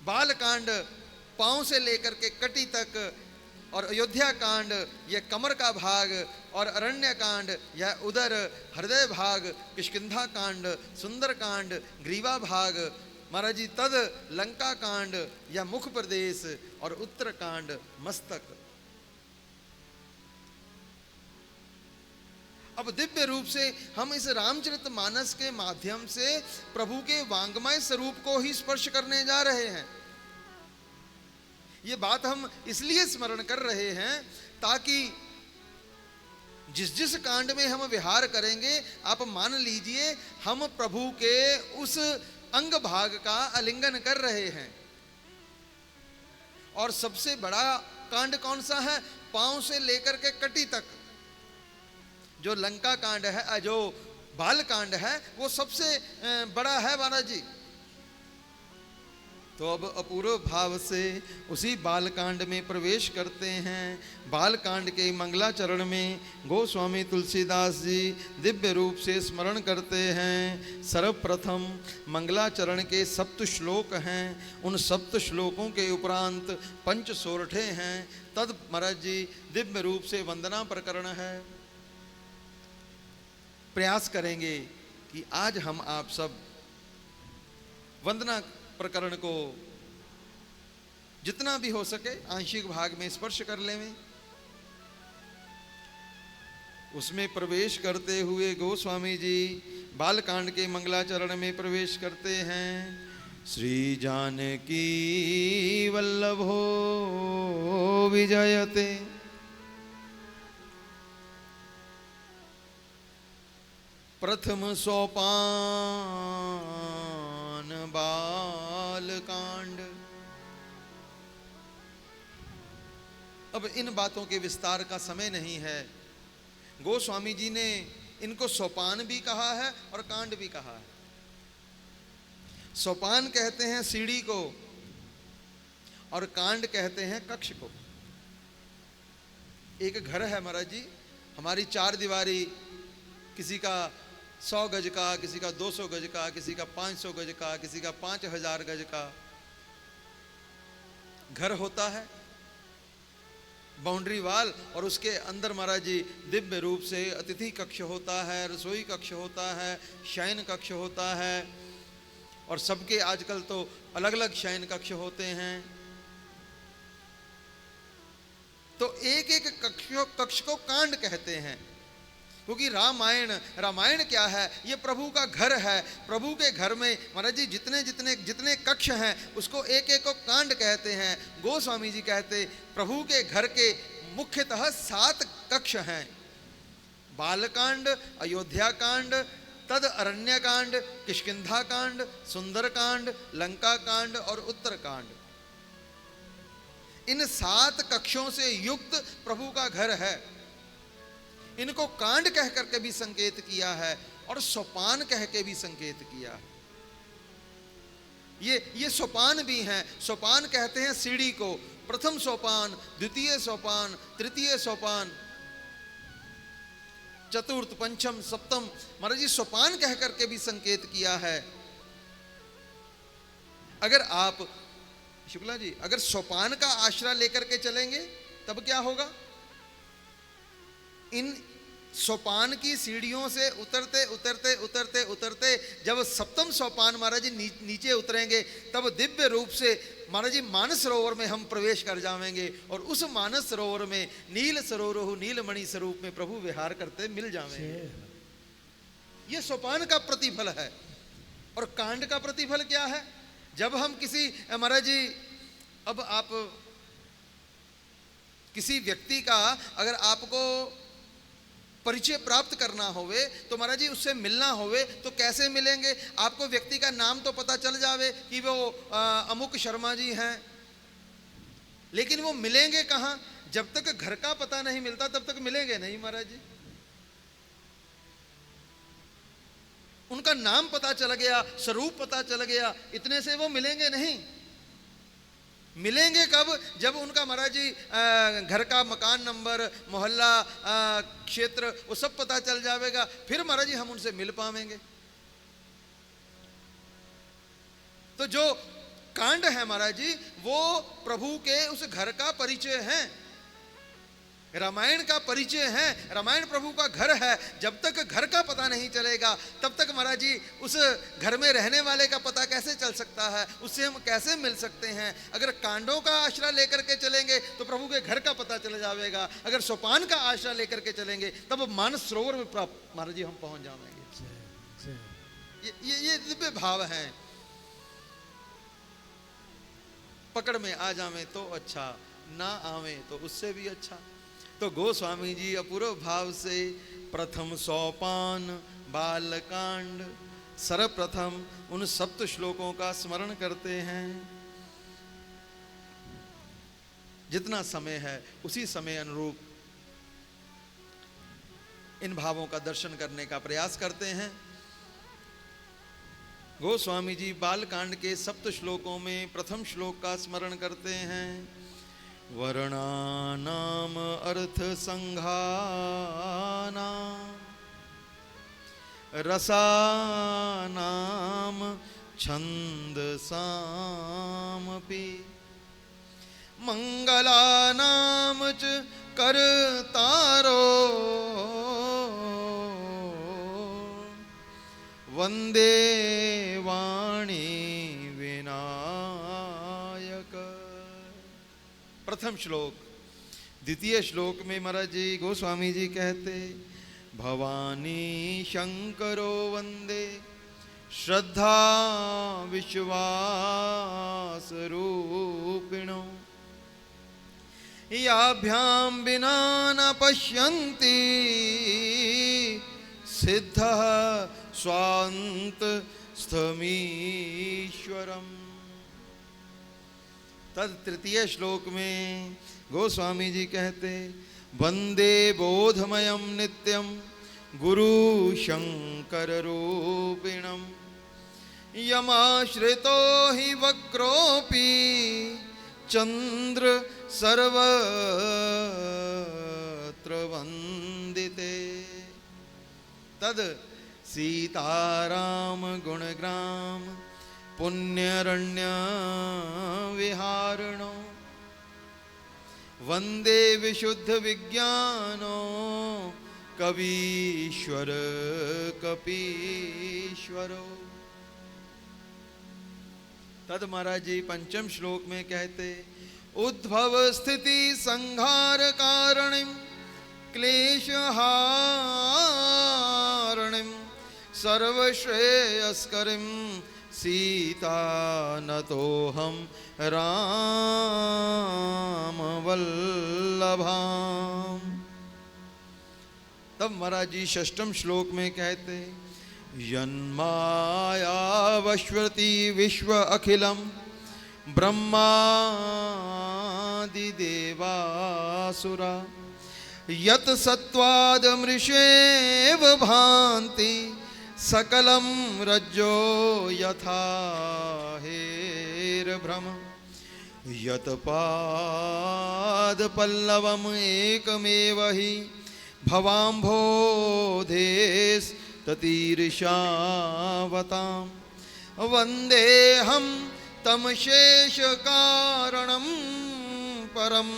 बाल कांड पांव से लेकर के कटी तक, और अयोध्या कांड यह कमर का भाग, और अरण्य कांड यह उदर हृदय भाग, किष्किंधा कांड सुंदर कांड ग्रीवा भाग, महाराज जी तद लंका कांड या मुख प्रदेश, और उत्तर कांड मस्तक। अब दिव्य रूप से हम इस रामचरितमानस के माध्यम से प्रभु के वांगमय स्वरूप को ही स्पर्श करने जा रहे हैं। ये बात हम इसलिए स्मरण कर रहे हैं ताकि जिस जिस कांड में हम विहार करेंगे, आप मान लीजिए हम प्रभु के उस अंग भाग का आलिंगन कर रहे हैं। और सबसे बड़ा कांड कौन सा है? पांव से लेकर के कटी तक जो लंका कांड है, जो बाल कांड है, वो सबसे बड़ा है महाराज जी। तो अब अपूर्व भाव से उसी बाल कांड में प्रवेश करते हैं। बाल कांड के मंगलाचरण में गोस्वामी तुलसीदास जी दिव्य रूप से स्मरण करते हैं। सर्वप्रथम मंगलाचरण के सप्त श्लोक हैं, उन सप्त श्लोकों के उपरांत पंच सोरठे हैं। तद महाराज जी दिव्य रूप से वंदना प्रकरण है। प्रयास करेंगे कि आज हम आप सब वंदना प्रकरण को जितना भी हो सके आंशिक भाग में स्पर्श कर लें। उसमें प्रवेश करते हुए गोस्वामी जी बालकांड के मंगलाचरण में प्रवेश करते हैं। श्री जानकी वल्लभो विजयते, प्रथम सोपान बालकांड। अब इन बातों के विस्तार का समय नहीं है। गोस्वामी जी ने इनको सोपान भी कहा है और कांड भी कहा है। सोपान कहते हैं सीढ़ी को और कांड कहते हैं कक्ष को। एक घर है महाराज जी, हमारी चार दीवारी, किसी का 100 गज का, किसी का 200 गज का, किसी का 500 गज का, किसी का 5000 गज का घर होता है, बाउंड्री वाल। और उसके अंदर महाराज जी दिव्य रूप से अतिथि कक्ष होता है, रसोई कक्ष होता है, शयन कक्ष होता है, और सबके आजकल तो अलग अलग शयन कक्ष होते हैं। तो एक एक कक्ष को कांड कहते हैं, क्योंकि रामायण क्या है? ये प्रभु का घर है। प्रभु के घर में महाराज जी जितने कक्ष हैं उसको एक एक को कांड कहते हैं। गोस्वामी जी कहते प्रभु के घर के मुख्यतः 7 कक्ष हैं। बालकांड, अयोध्या कांड, तद अरण्य कांड, किष्किंधा कांड, सुंदर कांड, लंका कांड और उत्तर कांड। इन 7 कक्षों से युक्त प्रभु का घर है। इनको कांड कह करके भी संकेत किया है और सोपान कह के भी संकेत किया है। ये सोपान भी हैं। सोपान कहते हैं सीढ़ी को। प्रथम सोपान, द्वितीय सोपान, तृतीय सोपान, चतुर्थ, पंचम, सप्तम, महाराज जी सोपान कह करके भी संकेत किया है। अगर आप शुक्ला जी अगर सोपान का आश्रय लेकर के चलेंगे तब क्या होगा? इन सोपान की सीढ़ियों से उतरते उतरते उतरते उतरते जब सप्तम सोपान महाराज जी नीचे उतरेंगे तब दिव्य रूप से महाराज जी मानस सरोवर में हम प्रवेश कर जाएंगे, और उस मानस सरोवर में नील सरोवरहु नीलमणि स्वरूप में प्रभु विहार करते मिल जाएंगे। ये सोपान का प्रतिफल है। और कांड का प्रतिफल क्या है? जब हम किसी महाराज जी, अब आप किसी व्यक्ति का अगर आपको परिचय प्राप्त करना होवे तो महाराज जी उससे मिलना होवे तो कैसे मिलेंगे? आपको व्यक्ति का नाम तो पता चल जावे कि वो अमुक शर्मा जी हैं, लेकिन वो मिलेंगे कहाँ? जब तक घर का पता नहीं मिलता तब तक मिलेंगे नहीं महाराज जी। उनका नाम पता चल गया, स्वरूप पता चल गया, इतने से वो मिलेंगे नहीं। मिलेंगे कब? जब उनका महाराज जी घर का मकान नंबर, मोहल्ला, क्षेत्र वो सब पता चल जाएगा, फिर महाराज जी हम उनसे मिल पाएंगे। तो जो कांड है महाराज जी, वो प्रभु के उस घर का परिचय है, रामायण का परिचय है। रामायण प्रभु का घर है। जब तक घर का पता नहीं चलेगा तब तक महाराज जी उस घर में रहने वाले का पता कैसे चल सकता है, उससे हम कैसे मिल सकते हैं। अगर कांडों का आश्रय लेकर के चलेंगे तो प्रभु के घर का पता चल जाएगा, अगर सोपान का आश्रय लेकर के चलेंगे तब मानस सरोवर में प्राप्त महाराज जी हम पहुंच जाएंगे। ये दिव्य भाव है। पकड़ में आ जावे तो अच्छा, ना आवे तो उससे भी अच्छा। तो गोस्वामी जी अपूर्व भाव से प्रथम सोपान बालकांड सर्वप्रथम उन सप्त श्लोकों का स्मरण करते हैं। जितना समय है उसी समय अनुरूप इन भावों का दर्शन करने का प्रयास करते हैं। गोस्वामी जी बालकांड के सप्त श्लोकों में प्रथम श्लोक का स्मरण करते हैं। वर्णानाम अर्थ संघाना रसानाम छंदसामपि मंगलानाम च कर्तारो वंदे वाणी विनायक। प्रथम श्लोक। द्वितीय श्लोक में महाराज जी गोस्वामी जी कहते भवानी शंकरो वंदे श्रद्धा विश्वास रूपिणो याभ्याम बिना न पश्यन्ति सिद्धः स्वांत स्थमीश्वरम। तद तृतीय श्लोक में गोस्वामी जी कहते वंदे बोधमयम नित्यम गुरु शंकर रूपिणम यमाश्रितो हि वक्रोपि चंद्र सर्वत्र वंदिते। तद सीताराम गुणग्राम पुण्यरण्य विहारणो वंदे विशुद्ध विज्ञानो कवीश्वर कपीश्वरो। तद महाराज जी पंचम श्लोक में कहते उद्भव स्थिति संहार कारणिम क्लेशहारणिम सर्वश्रेयस्करिम सीता नतोहम राम वल्लभाम। तब महाराज जी षष्ठम श्लोक में कहते यन्मायावश्वती विश्व अखिलम ब्रह्मादिदेवासुरा यत सत्वाद मृषेव भान्ति सकलम रज्जो यथा हेरभ्रम यत पाद पल्लवम एकमेव हि भवाम्भोधेस् ततीर्षावतां वन्देऽहं तं शेष कारणं परम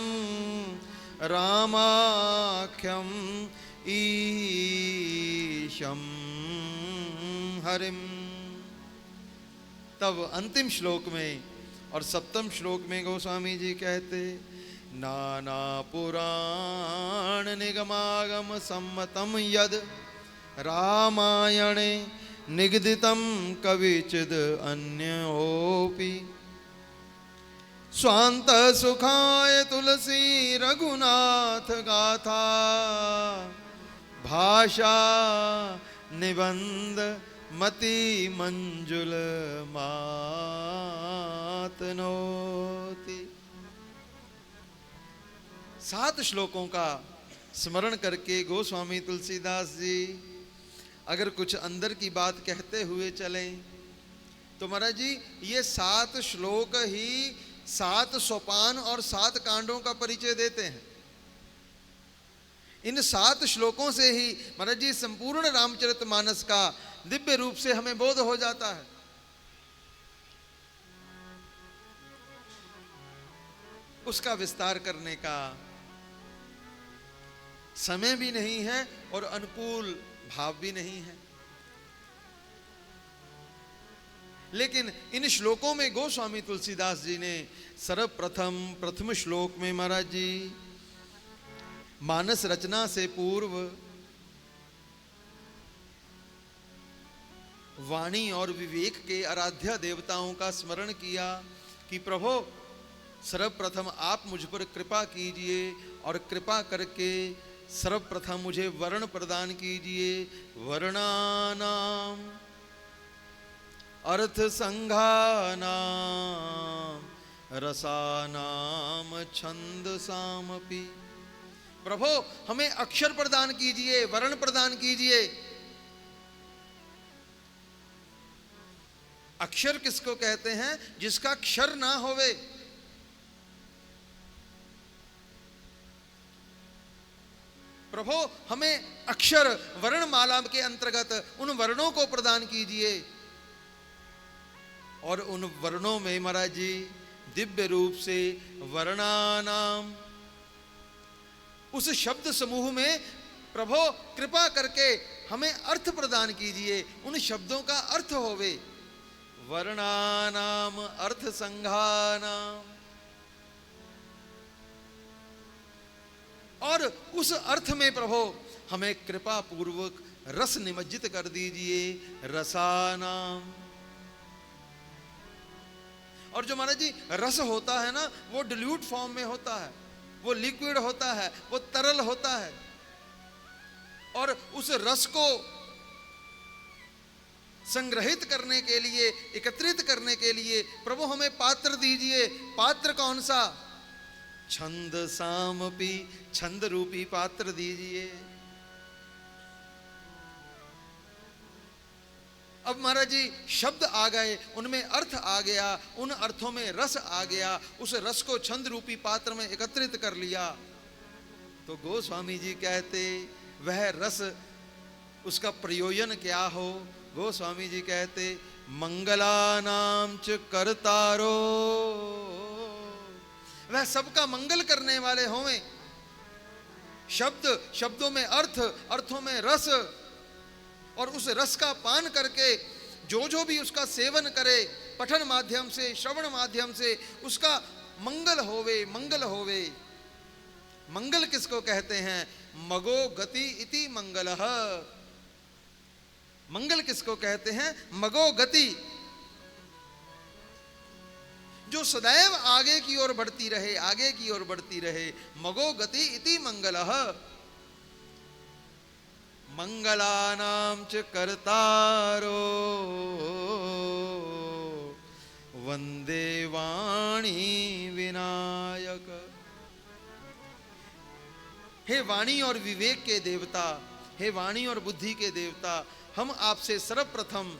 रामाख्यम ईशम हरिम। तब अंतिम श्लोक में और सप्तम श्लोक में गोस्वामी जी कहते नाना पुराण निगमागम सम्मतम यद रामायणे निगदितं कविचिद अन्योपि स्वांत सुखाय तुलसी रघुनाथ गाथा भाषा निबंध मति मंजुल मातनोति। 7 श्लोकों का स्मरण करके गोस्वामी तुलसीदास जी अगर कुछ अंदर की बात कहते हुए चलें तो महाराज जी ये 7 श्लोक ही 7 सोपान और 7 कांडों का परिचय देते हैं। इन 7 श्लोकों से ही महाराज जी संपूर्ण रामचरितमानस का दिव्य रूप से हमें बोध हो जाता है। उसका विस्तार करने का समय भी नहीं है और अनुकूल भाव भी नहीं है। लेकिन इन श्लोकों में गोस्वामी तुलसीदास जी ने सर्वप्रथम प्रथम श्लोक में महाराज जी मानस रचना से पूर्व वाणी और विवेक के आराध्य देवताओं का स्मरण किया कि प्रभो सर्वप्रथम आप मुझ पर कृपा कीजिए और कृपा करके सर्वप्रथम मुझे वर्ण प्रदान कीजिए। वर्णानाम अर्थ संघानाम रसानाम छंदसामपि। प्रभो हमें अक्षर प्रदान कीजिए, वर्ण प्रदान कीजिए। अक्षर किसको कहते हैं? जिसका क्षर ना होवे। प्रभो हमें अक्षर वर्णमाला के अंतर्गत उन वर्णों को प्रदान कीजिए और उन वर्णों में महाराज जी दिव्य रूप से वर्णानाम उस शब्द समूह में प्रभो कृपा करके हमें अर्थ प्रदान कीजिए, उन शब्दों का अर्थ होवे। वर्णानाम अर्थ संघानाम, और उस अर्थ में प्रभो हमें कृपा पूर्वक रस निमज्जित कर दीजिए। रसानाम, और जो महाराज जी रस होता है ना वो डिल्यूट फॉर्म में होता है, वो लिक्विड होता है, वो तरल होता है, और उस रस को संग्रहित करने के लिए, एकत्रित करने के लिए प्रभु हमें पात्र दीजिए। पात्र कौन सा? छंद सामपि, छंद रूपी पात्र दीजिए। अब महाराज जी शब्द आ गए, उनमें अर्थ आ गया, उन अर्थों में रस आ गया, उस रस को छंद रूपी पात्र में एकत्रित कर लिया। तो गोस्वामी जी कहते वह रस उसका प्रयोजन क्या हो? गोस्वामी जी कहते मंगलानाम च कर्तारो, वह सबका मंगल करने वाले होवें। शब्द, शब्दों में अर्थ, अर्थों में रस, और उस रस का पान करके जो भी उसका सेवन करे पठन माध्यम से, श्रवण माध्यम से, उसका मंगल होवे, मंगल होवे। मंगल किसको कहते हैं? मगो गति इति मंगलः। मंगल किसको कहते हैं? मगो गति, जो सदैव आगे की ओर बढ़ती रहे, आगे की ओर बढ़ती रहे। मगो गति इति मंगलः। मंगलानाम च कर्तारो वंदे वाणी विनायक। हे वाणी और विवेक के देवता, हे वाणी और बुद्धि के देवता, हम आपसे सर्वप्रथम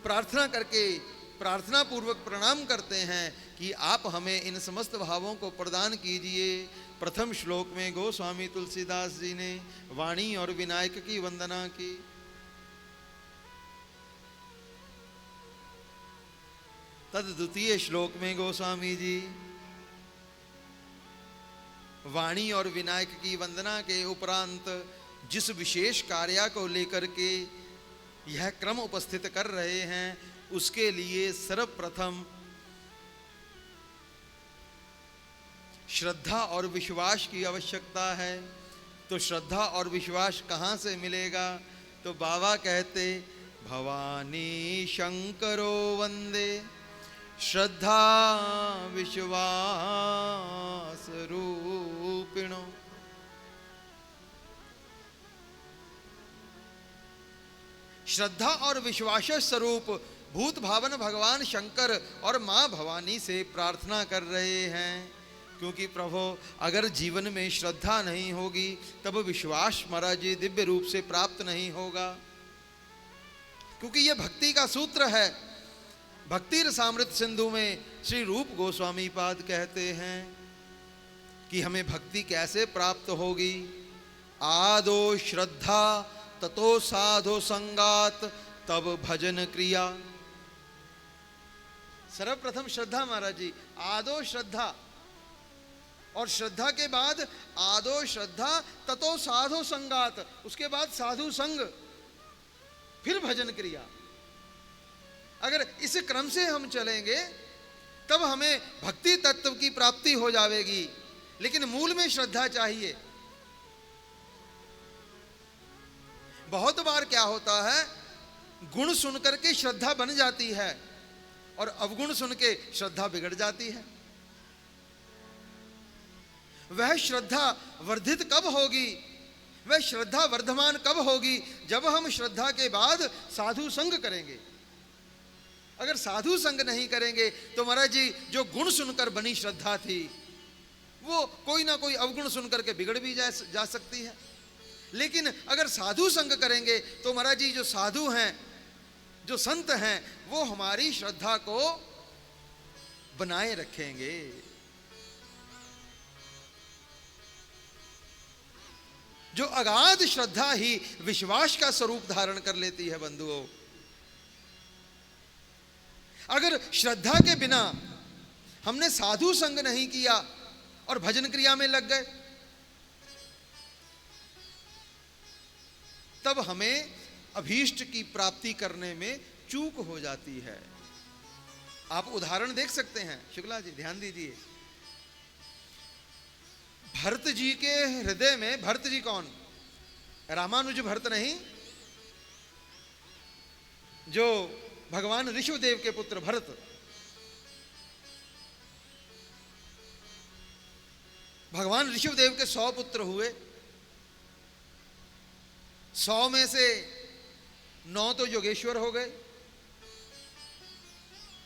प्रार्थना करके, प्रार्थना पूर्वक प्रणाम करते हैं कि आप हमें इन समस्त भावों को प्रदान कीजिए। प्रथम श्लोक में गोस्वामी तुलसीदास जी ने वाणी और विनायक की वंदना की। तद द्वितीय श्लोक में गोस्वामी जी वाणी और विनायक की वंदना के उपरांत जिस विशेष कार्य को लेकर के यह क्रम उपस्थित कर रहे हैं, उसके लिए सर्वप्रथम श्रद्धा और विश्वास की आवश्यकता है। तो श्रद्धा और विश्वास कहाँ से मिलेगा? तो बाबा कहते भवानी शंकरो वंदे श्रद्धा विश्वास रूपिणो। श्रद्धा और विश्वास स्वरूप भूत भावन भगवान शंकर और माँ भवानी से प्रार्थना कर रहे हैं, क्योंकि प्रभु अगर जीवन में श्रद्धा नहीं होगी तब विश्वास महाराज जी दिव्य रूप से प्राप्त नहीं होगा। क्योंकि यह भक्ति का सूत्र है। भक्ति रसामृत सिंधु में श्री रूप गोस्वामी पाद कहते हैं कि हमें भक्ति कैसे प्राप्त होगी। आदो श्रद्धा ततो साधो संगात तब भजन क्रिया। सर्वप्रथम श्रद्धा महाराज जी, आदो श्रद्धा, और श्रद्धा के बाद आदो श्रद्धा ततो साधु संगात, उसके बाद साधु संग, फिर भजन क्रिया। अगर इस क्रम से हम चलेंगे तब हमें भक्ति तत्व की प्राप्ति हो जाएगी, लेकिन मूल में श्रद्धा चाहिए। बहुत बार क्या होता है, गुण सुन करके श्रद्धा बन जाती है और अवगुण सुन के श्रद्धा बिगड़ जाती है। वह श्रद्धा वर्धित कब होगी, वह श्रद्धा वर्धमान कब होगी, जब हम श्रद्धा के बाद साधु संग करेंगे। अगर साधु संग नहीं करेंगे तो महाराज जी जो गुण सुनकर बनी श्रद्धा थी वो कोई ना कोई अवगुण सुनकर के बिगड़ भी जा सकती है। लेकिन अगर साधु संग करेंगे तो महाराज जी जो साधु हैं, जो संत हैं, वो हमारी श्रद्धा को बनाए रखेंगे। जो अगाध श्रद्धा ही विश्वास का स्वरूप धारण कर लेती है बंधुओं। अगर श्रद्धा के बिना हमने साधु संग नहीं किया और भजन क्रिया में लग गए, तब हमें अभीष्ट की प्राप्ति करने में चूक हो जाती है। आप उदाहरण देख सकते हैं, शुक्ला जी ध्यान दीजिए। भरत जी के हृदय में, भरत जी कौन, रामानुज भरत नहीं, जो भगवान ऋषभदेव के पुत्र भरत, भगवान ऋषभदेव के 100 पुत्र हुए। 100 में से 9 तो योगेश्वर हो गए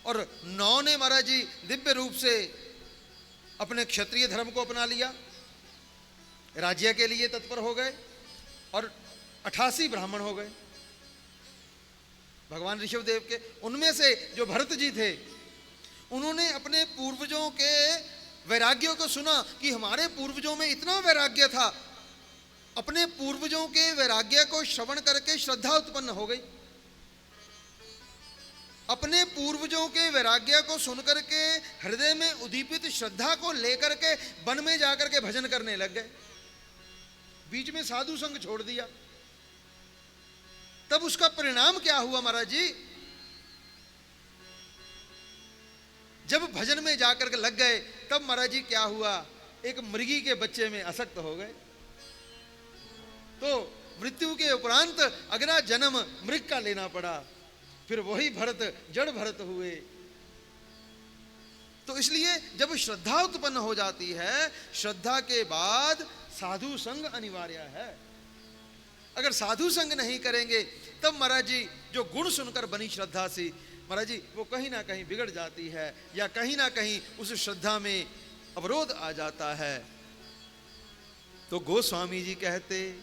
और 9 ने महाराज जी दिव्य रूप से अपने क्षत्रिय धर्म को अपना लिया, राज्य के लिए तत्पर हो गए और 88 ब्राह्मण हो गए भगवान ऋषभदेव के। उनमें से जो भरत जी थे, उन्होंने अपने पूर्वजों के वैराग्यों को सुना कि हमारे पूर्वजों में इतना वैराग्य था। अपने पूर्वजों के वैराग्य को श्रवण करके श्रद्धा उत्पन्न हो गई। अपने पूर्वजों के वैराग्य को सुनकर के हृदय में उद्दीपित श्रद्धा को लेकर के वन में जाकर के भजन करने लग गए। बीच में साधु संग छोड़ दिया। तब उसका परिणाम क्या हुआ महाराज जी, जब भजन में जाकर के लग गए तब महाराज जी क्या हुआ, एक मृगी के बच्चे में आसक्त हो गए। तो मृत्यु के उपरांत अगला जन्म मृग का लेना पड़ा, फिर वही भरत जड़ भरत हुए। तो इसलिए जब श्रद्धा उत्पन्न हो जाती है, श्रद्धा के बाद साधु संग अनिवार्य है। अगर साधु संग नहीं करेंगे तब महाराज जी जो गुण सुनकर बनी श्रद्धा सी, महाराज जी वो कहीं ना कहीं बिगड़ जाती है या कहीं ना कहीं उस श्रद्धा में अवरोध आ जाता है। तो गोस्वामी जी कहते,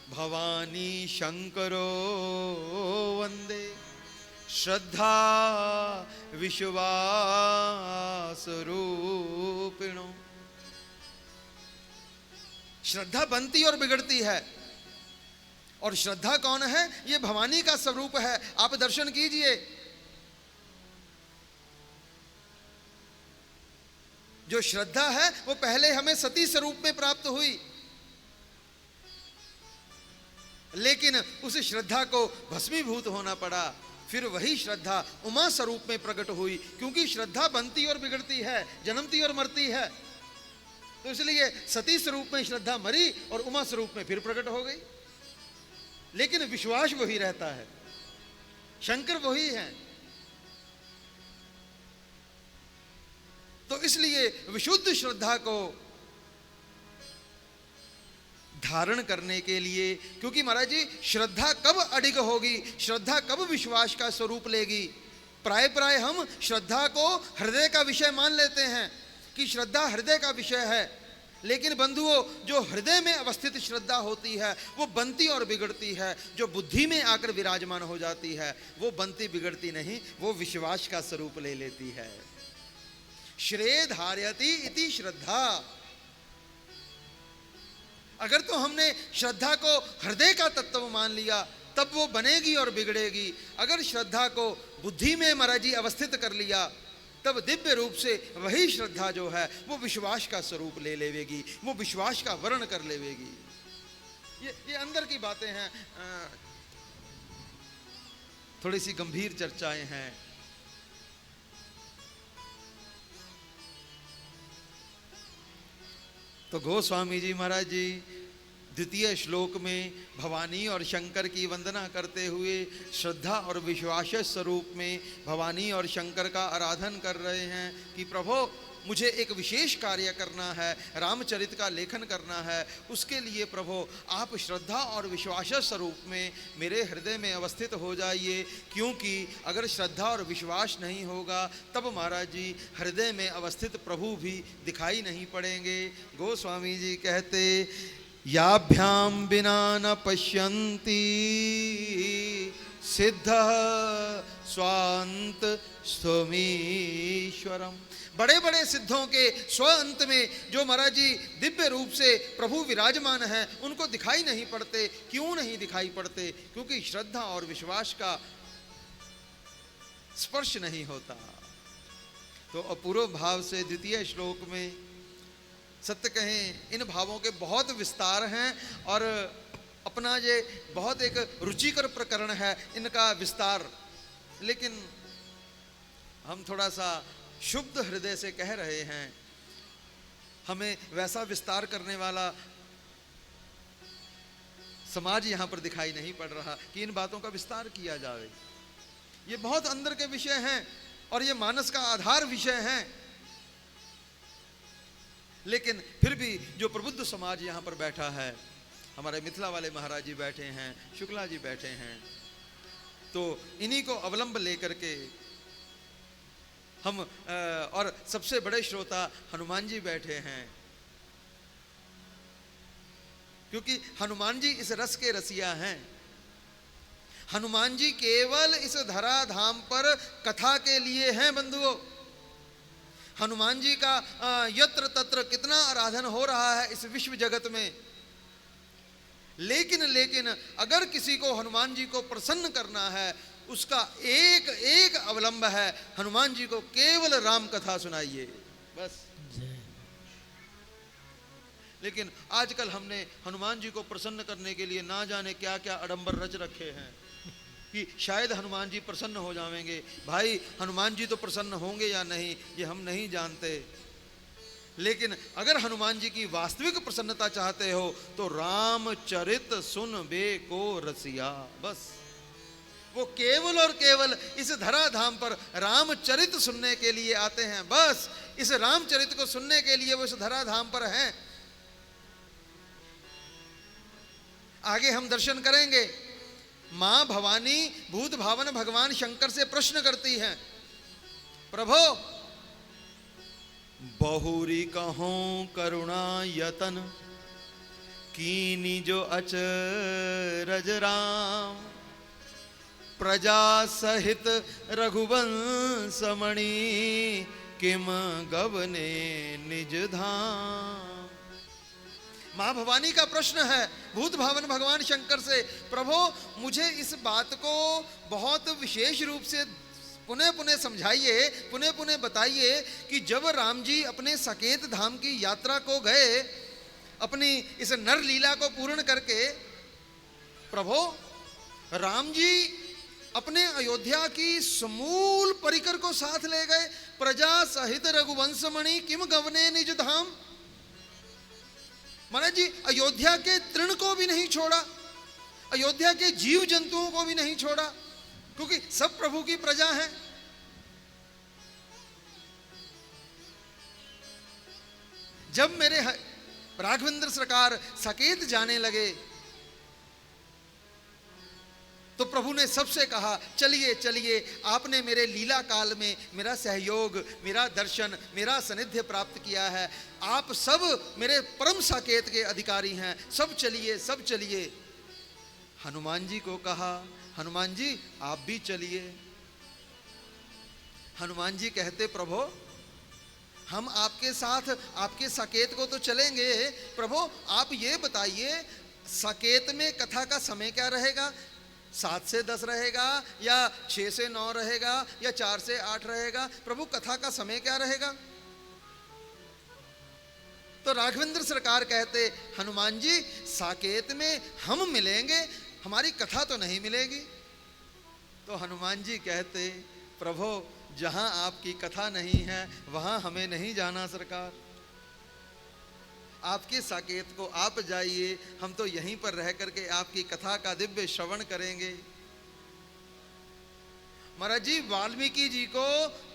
भवानी शंकरो वंदे श्रद्धा विश्वास रूपिणो। श्रद्धा बनती और बिगड़ती है, और श्रद्धा कौन है, ये भवानी का स्वरूप है। आप दर्शन कीजिए, जो श्रद्धा है वो पहले हमें सती स्वरूप में प्राप्त हुई, लेकिन उस श्रद्धा को भस्मीभूत होना पड़ा। फिर वही श्रद्धा उमा स्वरूप में प्रकट हुई, क्योंकि श्रद्धा बनती और बिगड़ती है, जन्मती और मरती है। तो इसलिए सती स्वरूप में श्रद्धा मरी और उमा स्वरूप में फिर प्रकट हो गई, लेकिन विश्वास वही रहता है, शंकर वही है। तो इसलिए विशुद्ध श्रद्धा को धारण करने के लिए, क्योंकि महाराज जी श्रद्धा कब अडिग होगी, श्रद्धा कब विश्वास का स्वरूप लेगी। प्राय प्राय हम श्रद्धा को हृदय का विषय मान लेते हैं कि श्रद्धा हृदय का विषय है, लेकिन बंधुओं जो हृदय में अवस्थित श्रद्धा होती है वो बनती और बिगड़ती है। जो बुद्धि में आकर विराजमान हो जाती है वो बनती बिगड़ती नहीं, वो विश्वास का स्वरूप ले लेती है। श्रेय धार्यति इति श्रद्धा। अगर तो हमने श्रद्धा को हृदय का तत्व मान लिया तब वो बनेगी और बिगड़ेगी। अगर श्रद्धा को बुद्धि में महाराज जी अवस्थित कर लिया तब दिव्य रूप से वही श्रद्धा जो है वो विश्वास का स्वरूप ले लेवेगी, वो विश्वास का वर्ण कर लेवेगी। ये अंदर की बातें हैं, थोड़ी सी गंभीर चर्चाएं हैं। तो गोस्वामी जी महाराज जी द्वितीय श्लोक में भवानी और शंकर की वंदना करते हुए श्रद्धा और विश्वास स्वरूप में भवानी और शंकर का आराधन कर रहे हैं कि प्रभु मुझे एक विशेष कार्य करना है, रामचरित का लेखन करना है, उसके लिए प्रभु आप श्रद्धा और विश्वास स्वरूप में मेरे हृदय में अवस्थित हो जाइए, क्योंकि अगर श्रद्धा और विश्वास नहीं होगा तब महाराज जी हृदय में अवस्थित प्रभु भी दिखाई नहीं पड़ेंगे। गोस्वामी जी कहते याभ्याम बिना न पश्यन्ति सिद्ध स्वांत स्वमीश्वरम। बड़े बड़े सिद्धों के स्व अंत में जो महाराज जी दिव्य रूप से प्रभु विराजमान हैं उनको दिखाई नहीं पड़ते। क्यों नहीं दिखाई पड़ते? क्योंकि श्रद्धा और विश्वास का स्पर्श नहीं होता। तो अपूर्व भाव से द्वितीय श्लोक में सत्य कहें इन भावों के बहुत विस्तार हैं और अपना ये बहुत एक रुचिकर प्रकरण है इनका विस्तार, लेकिन हम थोड़ा सा शुद्ध हृदय से कह रहे हैं, हमें वैसा विस्तार करने वाला समाज यहां पर दिखाई नहीं पड़ रहा कि इन बातों का विस्तार किया जाए। ये बहुत अंदर के विषय हैं और ये मानस का आधार विषय हैं, लेकिन फिर भी जो प्रबुद्ध समाज यहां पर बैठा है, हमारे मिथिला वाले महाराज जी बैठे हैं, शुक्ला जी बैठे हैं, तो इन्हीं को अवलंब लेकर के हम और सबसे बड़े श्रोता हनुमान जी बैठे हैं, क्योंकि हनुमान जी इस रस के रसिया हैं। हनुमान जी केवल इस धराधाम पर कथा के लिए हैं बंधुओं। हनुमान जी का यत्र तत्र कितना आराधन हो रहा है इस विश्व जगत में, लेकिन अगर किसी को हनुमान जी को प्रसन्न करना है उसका एक एक अवलंब है, हनुमान जी को केवल राम कथा सुनाइए बस। लेकिन आजकल हमने हनुमान जी को प्रसन्न करने के लिए ना जाने क्या क्या आडंबर रच रखे हैं कि शायद हनुमान जी प्रसन्न हो जाएंगे। भाई हनुमान जी तो प्रसन्न होंगे या नहीं ये हम नहीं जानते, लेकिन अगर हनुमान जी की वास्तविक प्रसन्नता चाहते हो तो रामचरित सुन बे को रसिया, बस। वो केवल और केवल इस धराधाम पर रामचरित सुनने के लिए आते हैं, बस इस रामचरित को सुनने के लिए वो इस धराधाम पर हैं। आगे हम दर्शन करेंगे। मां भवानी भूत भावन भगवान शंकर से प्रश्न करती हैं, प्रभो बहुरी कहूं करुणा यतन कीनी जो अचरज राम प्रजा सहित रघुवंश मणि किम गवने निज धाम। मां भवानी का प्रश्न है भूत भावन भगवान शंकर से, प्रभो मुझे इस बात को बहुत विशेष रूप से पुनः पुनः समझाइए, पुनः पुनः बताइए कि जब राम जी अपने साकेत धाम की यात्रा को गए, अपनी इस नर लीला को पूर्ण करके, प्रभो राम जी अपने अयोध्या की समूल परिकर को साथ ले गए, प्रजा सहित रघुवंश मणि किम गवने निज धाम। महाराज जी अयोध्या के तृण को भी नहीं छोड़ा, अयोध्या के जीव जंतुओं को भी नहीं छोड़ा, क्योंकि सब प्रभु की प्रजा है। जब मेरे राघवेंद्र सरकार साकेत जाने लगे तो प्रभु ने सबसे कहा चलिए चलिए, आपने मेरे लीला काल में मेरा सहयोग, मेरा दर्शन, मेरा सानिध्य प्राप्त किया है, आप सब मेरे परम साकेत के अधिकारी हैं, सब चलिए सब चलिए। हनुमान जी को कहा, हनुमान जी आप भी चलिए। हनुमान जी कहते, प्रभु हम आपके साथ आपके साकेत को तो चलेंगे, प्रभु आप ये बताइए साकेत में कथा का समय क्या रहेगा, 7 से 10 रहेगा या 6 से 9 रहेगा या 4 से 8 रहेगा? प्रभु कथा का समय क्या रहेगा? तो राघवेंद्र सरकार कहते, हनुमान जी साकेत में हम मिलेंगे, हमारी कथा तो नहीं मिलेगी। तो हनुमान जी कहते, प्रभु जहां आपकी कथा नहीं है वहां हमें नहीं जाना सरकार, आपके साकेत को आप जाइए, हम तो यहीं पर रह करके आपकी कथा का दिव्य श्रवण करेंगे। महाराज जी वाल्मीकि जी को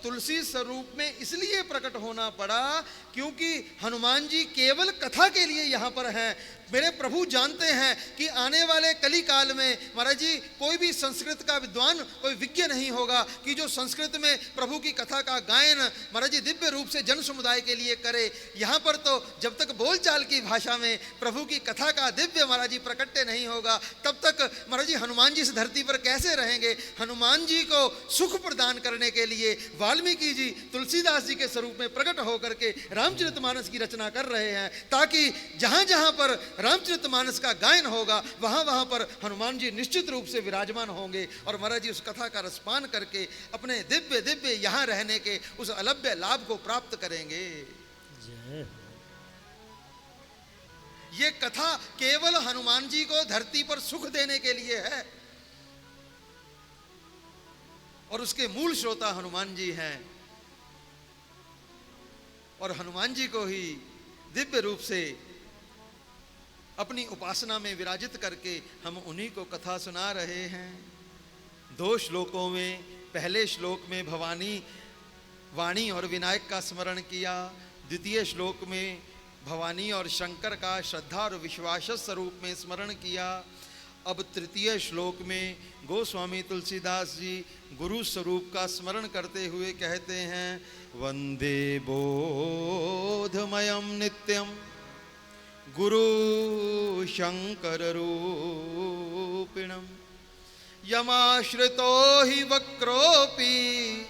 तुलसी स्वरूप में इसलिए प्रकट होना पड़ा क्योंकि हनुमान जी केवल कथा के लिए यहाँ पर हैं। मेरे प्रभु जानते हैं कि आने वाले कली काल में महाराज जी कोई भी संस्कृत का विद्वान, कोई विज्ञ नहीं होगा कि जो संस्कृत में प्रभु की कथा का गायन महाराज जी दिव्य रूप से जन समुदाय के लिए करे। यहाँ पर तो जब तक बोलचाल की भाषा में प्रभु की कथा का दिव्य महाराज जी प्रकट्य नहीं होगा, तब तक महाराज जी हनुमान जी इस धरती पर कैसे रहेंगे? हनुमान जी को सुख प्रदान करने के लिए वाल्मीकि जी तुलसीदास जी के स्वरूप में प्रकट होकर के रामचरितमानस की रचना कर रहे हैं, ताकि जहां जहां पर रामचरितमानस का गायन होगा वहां वहां पर हनुमान जी निश्चित रूप से विराजमान होंगे और महाराज जी उस कथा का रसपान करके अपने दिव्य दिव्य यहां रहने के उस अलभ्य लाभ को प्राप्त करेंगे। ये कथा केवल हनुमान जी को धरती पर सुख देने के लिए है और उसके मूल श्रोता हनुमान जी हैं और हनुमान जी को ही दिव्य रूप से अपनी उपासना में विराजित करके हम उन्हीं को कथा सुना रहे हैं। 2 श्लोकों में, पहले श्लोक में भवानी वाणी और विनायक का स्मरण किया, द्वितीय श्लोक में भवानी और शंकर का श्रद्धा और विश्वास स्वरूप में स्मरण किया। अब तृतीय श्लोक में गोस्वामी तुलसीदास जी गुरु स्वरूप का स्मरण करते हुए कहते हैं, वंदे बोधमयम नित्यम गुरु शंकर रूपिणम यमाश्रितो हि वक्रोपि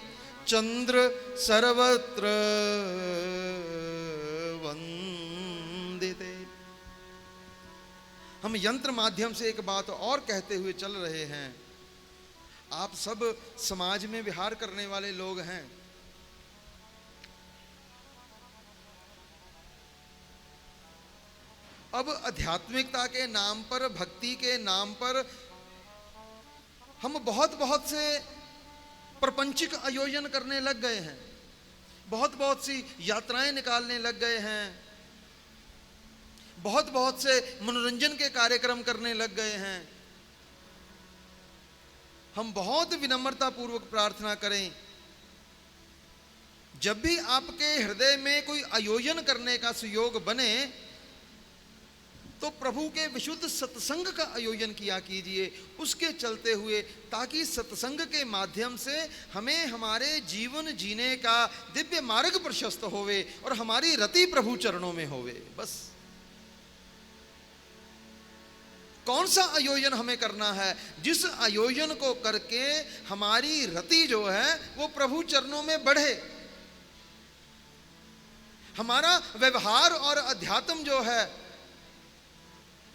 चंद्र सर्वत्र वंदिते। हम यंत्र माध्यम से एक बात और कहते हुए चल रहे हैं। आप सब समाज में विहार करने वाले लोग हैं। अब आध्यात्मिकता के नाम पर, भक्ति के नाम पर हम बहुत से प्रपंचिक आयोजन करने लग गए हैं, बहुत सी यात्राएं निकालने लग गए हैं, बहुत से मनोरंजन के कार्यक्रम करने लग गए हैं। हम बहुत विनम्रता पूर्वक प्रार्थना करें, जब भी आपके हृदय में कोई आयोजन करने का सुयोग बने तो प्रभु के विशुद्ध सत्संग का आयोजन किया कीजिए, उसके चलते हुए, ताकि सत्संग के माध्यम से हमें हमारे जीवन जीने का दिव्य मार्ग प्रशस्त होवे और हमारी रति प्रभु चरणों में होवे। बस कौन सा आयोजन हमें करना है? जिस आयोजन को करके हमारी रति जो है वो प्रभु चरणों में बढ़े, हमारा व्यवहार और अध्यात्म जो है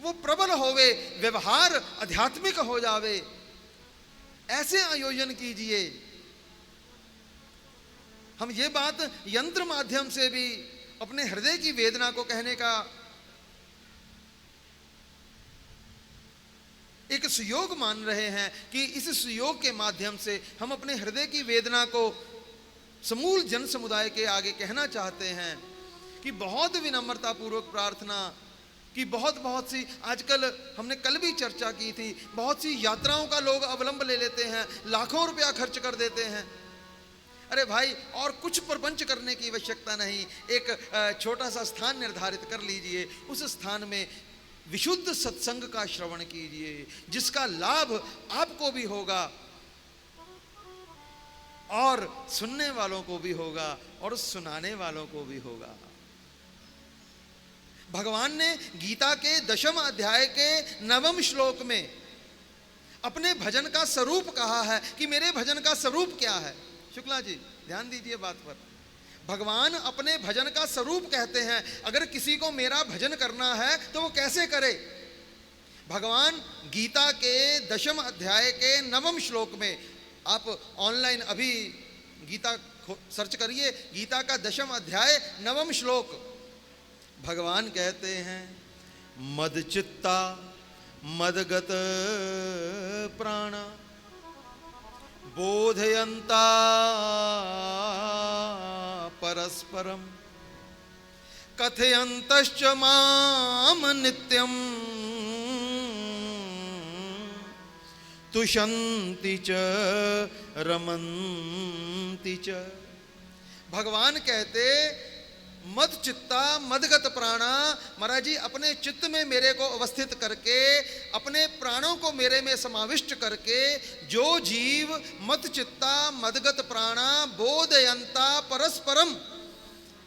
वो प्रबल होवे, व्यवहार आध्यात्मिक हो जावे, ऐसे आयोजन कीजिए। हम ये बात यंत्र माध्यम से भी अपने हृदय की वेदना को कहने का एक सुयोग मान रहे हैं कि इस सुयोग के माध्यम से हम अपने हृदय की वेदना को समूल जन समुदाय के आगे कहना चाहते हैं कि बहुत विनम्रता पूर्वक प्रार्थना कि बहुत सी, आजकल हमने कल भी चर्चा की थी, बहुत सी यात्राओं का लोग अवलंब ले लेते हैं, लाखों रुपया खर्च कर देते हैं। अरे भाई, और कुछ प्रपंच करने की आवश्यकता नहीं, एक छोटा सा स्थान निर्धारित कर लीजिए, उस स्थान में विशुद्ध सत्संग का श्रवण कीजिए, जिसका लाभ आपको भी होगा और सुनने वालों को भी होगा और सुनाने वालों को भी होगा। भगवान ने गीता के 10वें अध्याय के 9वें श्लोक में अपने भजन का स्वरूप कहा है कि मेरे भजन का स्वरूप क्या है। शुक्ला जी ध्यान दीजिए बात पर। भगवान अपने भजन का स्वरूप कहते हैं। अगर किसी को मेरा भजन करना है तो वो कैसे करे? भगवान गीता के 10वें अध्याय के 9वें श्लोक में, आप ऑनलाइन अभी गीता सर्च करिए, गीता का 10वां अध्याय 9वां श्लोक, भगवान कहते हैं मद चित्ता मदगत प्राण बोधयन्ता परस्परम कथयन्तश्च माम नित्यम तुषन्ति च रमन्ति च। भगवान कहते मद चित्ता मदगत प्राणा, महाराज जी अपने चित्त में मेरे को अवस्थित करके, अपने प्राणों को मेरे में समाविष्ट करके, जो जीव मद चित्ता मदगत प्राणा बोधयन्ता परस्परम,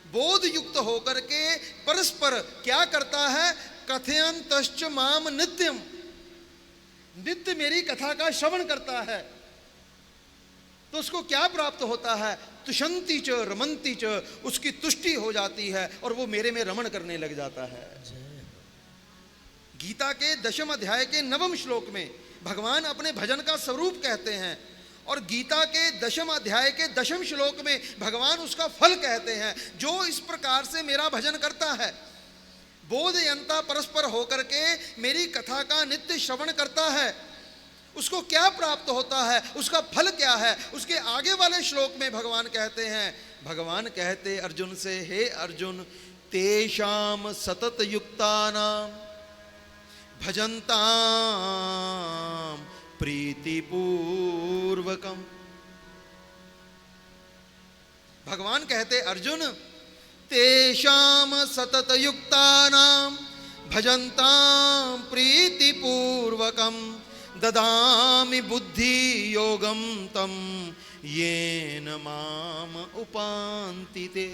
बोध युक्त होकर के परस्पर क्या करता है, कथयन्तश्च माम नित्यम, नित्य मेरी कथा का श्रवण करता है, तो उसको क्या प्राप्त होता है, तुषंती च रमंती च, उसकी तुष्टि हो जाती है और वो मेरे में रमण करने लग जाता है। गीता के 10वें अध्याय के 9वें श्लोक में भगवान अपने भजन का स्वरूप कहते हैं, और गीता के 10वें अध्याय के 10वें श्लोक में भगवान उसका फल कहते हैं। जो इस प्रकार से मेरा भजन करता है, बोधयंता परस्पर होकर के मेरी कथा का नित्य श्रवण करता है, उसको क्या प्राप्त होता है, उसका फल क्या है। उसके आगे वाले श्लोक में भगवान कहते हैं, भगवान कहते अर्जुन से, हे अर्जुन तेषाम सतत युक्तानां भजन्तां प्रीतिपूर्वकम। भगवान कहते अर्जुन तेषाम सतत युक्तानां भजन्तां प्रीतिपूर्वकम ददामि बुद्धि योगम तम येन माम उपान्ति ते।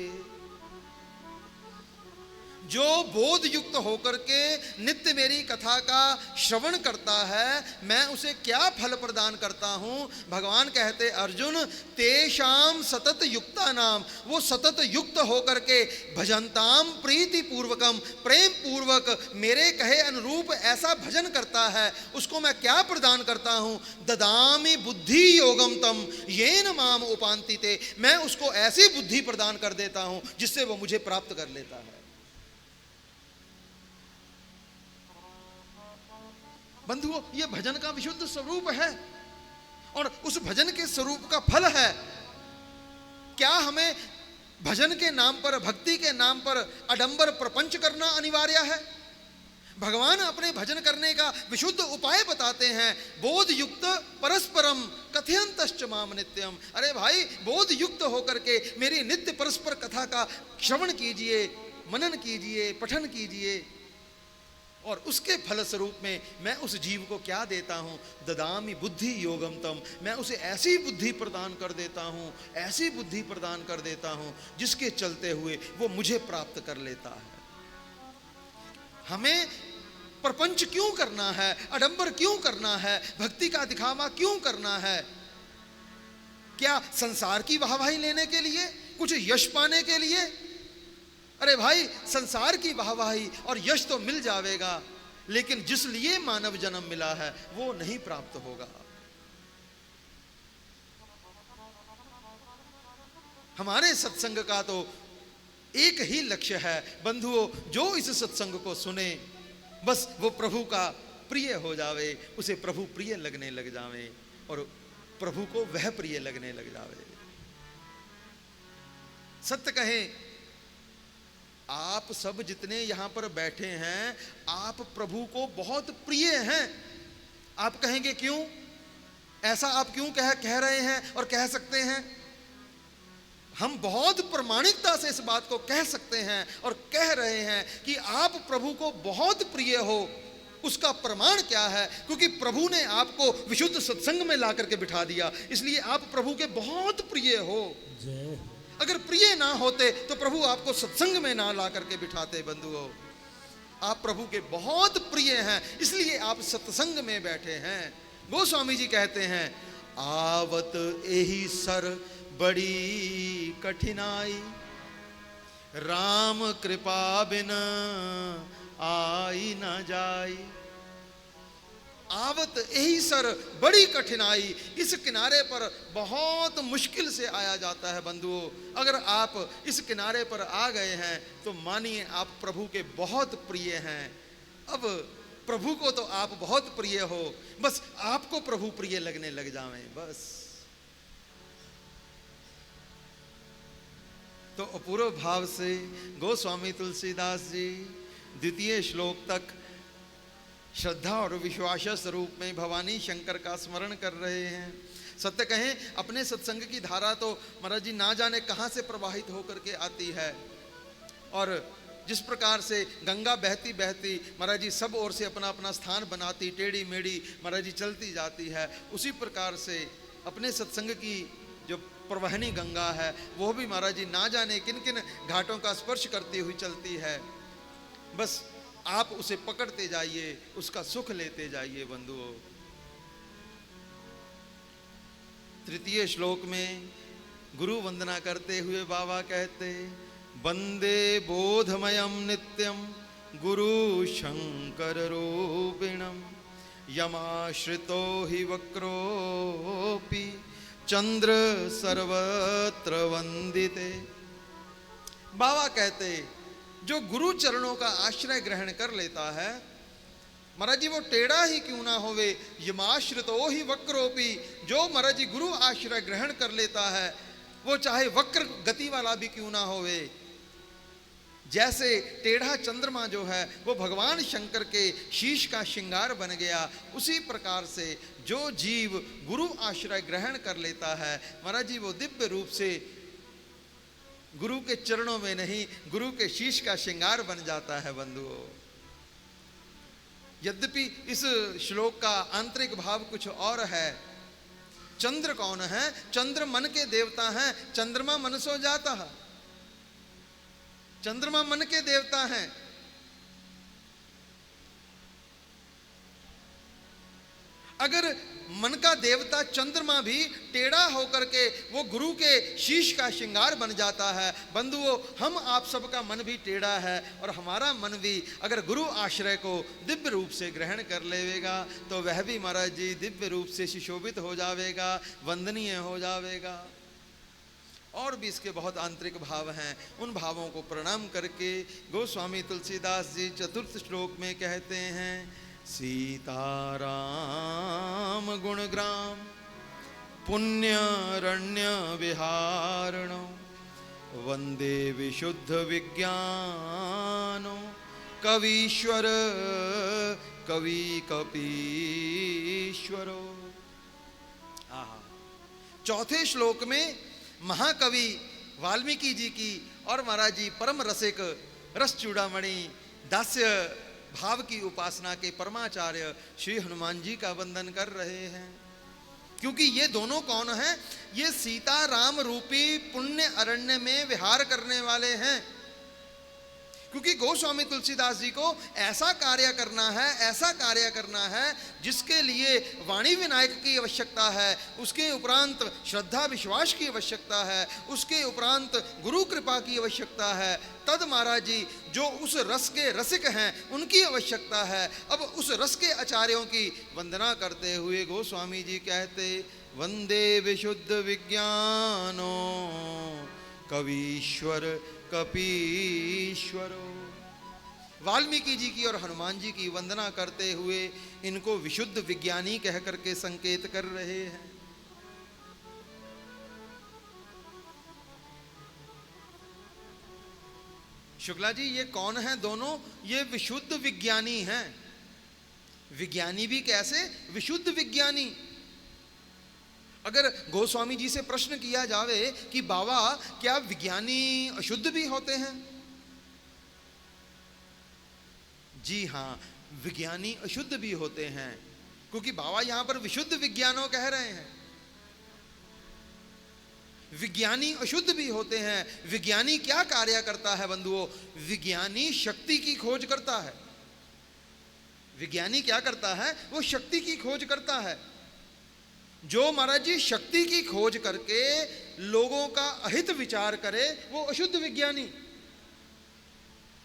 जो बोध युक्त होकर के नित्य मेरी कथा का श्रवण करता है, मैं उसे क्या फल प्रदान करता हूं। भगवान कहते अर्जुन तेषाम सतत युक्ता नाम, वो सतत युक्त होकर के भजनताम प्रीति पूर्वकम, प्रेम पूर्वक मेरे कहे अनुरूप ऐसा भजन करता है, उसको मैं क्या प्रदान करता हूं, ददामि बुद्धि योगम तम येन माम उपान्ति ते, मैं उसको ऐसी बुद्धि प्रदान कर देता हूं जिससे वो मुझे प्राप्त कर लेता है। बंधुओं, ये भजन का विशुद्ध स्वरूप है और उस भजन के स्वरूप का फल है। क्या हमें भजन के नाम पर, भक्ति के नाम पर आडंबर प्रपंच करना अनिवार्य है? भगवान अपने भजन करने का विशुद्ध उपाय बताते हैं, बोध युक्त परस्परम कथयन्तश्च माम नित्यम। अरे भाई, बोध युक्त होकर के मेरी नित्य परस्पर कथा का श्रवण कीजिए, मनन कीजिए, पठन कीजिए, और उसके फल स्वरूप में मैं उस जीव को क्या देता हूं, ददामि बुद्धि योगम तम, मैं उसे ऐसी बुद्धि प्रदान कर देता हूं, ऐसी बुद्धि प्रदान कर देता हूं जिसके चलते हुए वो मुझे प्राप्त कर लेता है। हमें प्रपंच क्यों करना है, आडंबर क्यों करना है, भक्ति का दिखावा क्यों करना है? क्या संसार की वाहवाही लेने के लिए, कुछ यश पाने के लिए? अरे भाई, संसार की वाहवाही और यश तो मिल जाएगा, लेकिन जिस लिए मानव जन्म मिला है वो नहीं प्राप्त होगा। हमारे सत्संग का तो एक ही लक्ष्य है बंधुओं, जो इस सत्संग को सुने बस वो प्रभु का प्रिय हो जावे, उसे प्रभु प्रिय लगने लग जावे और प्रभु को वह प्रिय लगने लग जावे। सत्य कहें, आप सब जितने यहां पर बैठे हैं, आप प्रभु को बहुत प्रिय हैं। आप कहेंगे क्यों, ऐसा आप क्यों कह रहे हैं और कह सकते हैं? हम बहुत प्रामाणिकता से इस बात को कह सकते हैं और कह रहे हैं कि आप प्रभु को बहुत प्रिय हो। उसका प्रमाण क्या है? क्योंकि प्रभु ने आपको विशुद्ध सत्संग में ला करके बिठा दिया, इसलिए आप प्रभु के बहुत प्रिय हो। अगर प्रिय ना होते तो प्रभु आपको सत्संग में ना ला करके बिठाते। बंधुओं, आप प्रभु के बहुत प्रिय हैं, इसलिए आप सत्संग में बैठे हैं। गोस्वामी जी कहते हैं, आवत एही सर बड़ी कठिनाई, राम कृपा बिन आई न जाई, आवत यही सर बड़ी कठिनाई, इस किनारे पर बहुत मुश्किल से आया जाता है बंधुओं। अगर आप इस किनारे पर आ गए हैं तो मानिए आप प्रभु के बहुत प्रिय हैं। अब प्रभु को तो आप बहुत प्रिय हो, बस आपको प्रभु प्रिय लगने लग जावें बस। तो अपूर्व भाव से गोस्वामी तुलसीदास जी द्वितीय श्लोक तक श्रद्धा और विश्वास स्वरूप में भवानी शंकर का स्मरण कर रहे हैं। सत्य कहें, अपने सत्संग की धारा तो महाराज जी ना जाने कहाँ से प्रवाहित होकर के आती है, और जिस प्रकार से गंगा बहती बहती महाराज जी सब ओर से अपना अपना स्थान बनाती टेढ़ी मेढ़ी महाराज जी चलती जाती है, उसी प्रकार से अपने सत्संग की जो प्रवहनी गंगा है वो भी महाराज जी ना जाने किन किन घाटों का स्पर्श करती हुई चलती है। बस आप उसे पकड़ते जाइए, उसका सुख लेते जाइए बंधुओं। तृतीय श्लोक में गुरु वंदना करते हुए बाबा कहते, वंदे बोधमयम नित्यम गुरु शंकर रूपिणम यमाश्रितो हि वक्रोपि चंद्र सर्वत्र वंदिते। बाबा कहते, जो गुरु चरणों का आश्रय ग्रहण कर लेता है, महाराज जी वो टेढ़ा ही क्यों ना होवे, यमाश्रितो ही वक्रोपी, जो महाराज जी गुरु आश्रय ग्रहण कर लेता है वो चाहे वक्र गति वाला भी क्यों ना होवे। जैसे टेढ़ा चंद्रमा जो है वो भगवान शंकर के शीश का श्रृंगार बन गया, उसी प्रकार से जो जीव गुरु आश्रय ग्रहण कर लेता है महाराज जी वो दिव्य रूप से गुरु के चरणों में नहीं गुरु के शीश का श्रृंगार बन जाता है बंधुओं। यद्यपि इस श्लोक का आंतरिक भाव कुछ और है। चंद्र कौन है? चंद्र मन के देवता हैं। चंद्रमा मनसो जाता है, चंद्रमा मन के देवता हैं। अगर मन का देवता चंद्रमा भी टेढ़ा होकर के वो गुरु के शीश का श्रृंगार बन जाता है बंधुओं, हम आप सबका मन भी टेढ़ा है और हमारा मन भी अगर गुरु आश्रय को दिव्य रूप से ग्रहण कर लेगा तो वह भी महाराज जी दिव्य रूप से सुशोभित हो जाएगा, वंदनीय हो जाएगा। और भी इसके बहुत आंतरिक भाव हैं, उन भावों को प्रणाम करके गोस्वामी तुलसीदास जी चतुर्थ श्लोक में कहते हैं, सीताराम गुणग्राम पुण्यरण्य विहारणो वंदे विशुद्ध विज्ञानो कवीश्वर कवि कपीश्वरो। चौथे श्लोक में महाकवि वाल्मीकि जी की और महाराज जी परम रसिक रस चूड़ामणि दास्य भाव की उपासना के परमाचार्य श्री हनुमान जी का वंदन कर रहे हैं। क्योंकि ये दोनों कौन हैं? ये सीता राम रूपी पुण्य अरण्य में विहार करने वाले हैं। क्योंकि गोस्वामी तुलसीदास जी को ऐसा कार्य करना है, ऐसा कार्य करना है जिसके लिए वाणी विनायक की आवश्यकता है, उसके उपरांत श्रद्धा विश्वास की आवश्यकता है, उसके उपरांत गुरु कृपा की आवश्यकता है। तद महाराज जी जो उस रस के रसिक हैं उनकी आवश्यकता है। अब उस रस के आचार्यों की वंदना करते हुए गोस्वामी जी कहते, वंदे विशुद्ध विज्ञानो कवीश्वर कपीश्वरो। वाल्मीकि जी की और हनुमान जी की वंदना करते हुए इनको विशुद्ध विज्ञानी कह करके संकेत कर रहे हैं। शुक्ला जी ये कौन है दोनों? ये विशुद्ध विज्ञानी हैं। विज्ञानी भी कैसे? विशुद्ध विज्ञानी। अगर गोस्वामी जी से प्रश्न किया जावे कि बाबा क्या विज्ञानी अशुद्ध भी होते हैं? जी हाँ, विज्ञानी अशुद्ध भी होते हैं, क्योंकि बाबा यहां पर विशुद्ध विज्ञानों कह रहे हैं। विज्ञानी अशुद्ध भी होते हैं। विज्ञानी क्या कार्य करता है बंधुओं? विज्ञानी शक्ति की खोज करता है। विज्ञानी क्या करता है? वो शक्ति की खोज करता है। जो महाराज जी शक्ति की खोज करके लोगों का अहित विचार करे वो अशुद्ध विज्ञानी।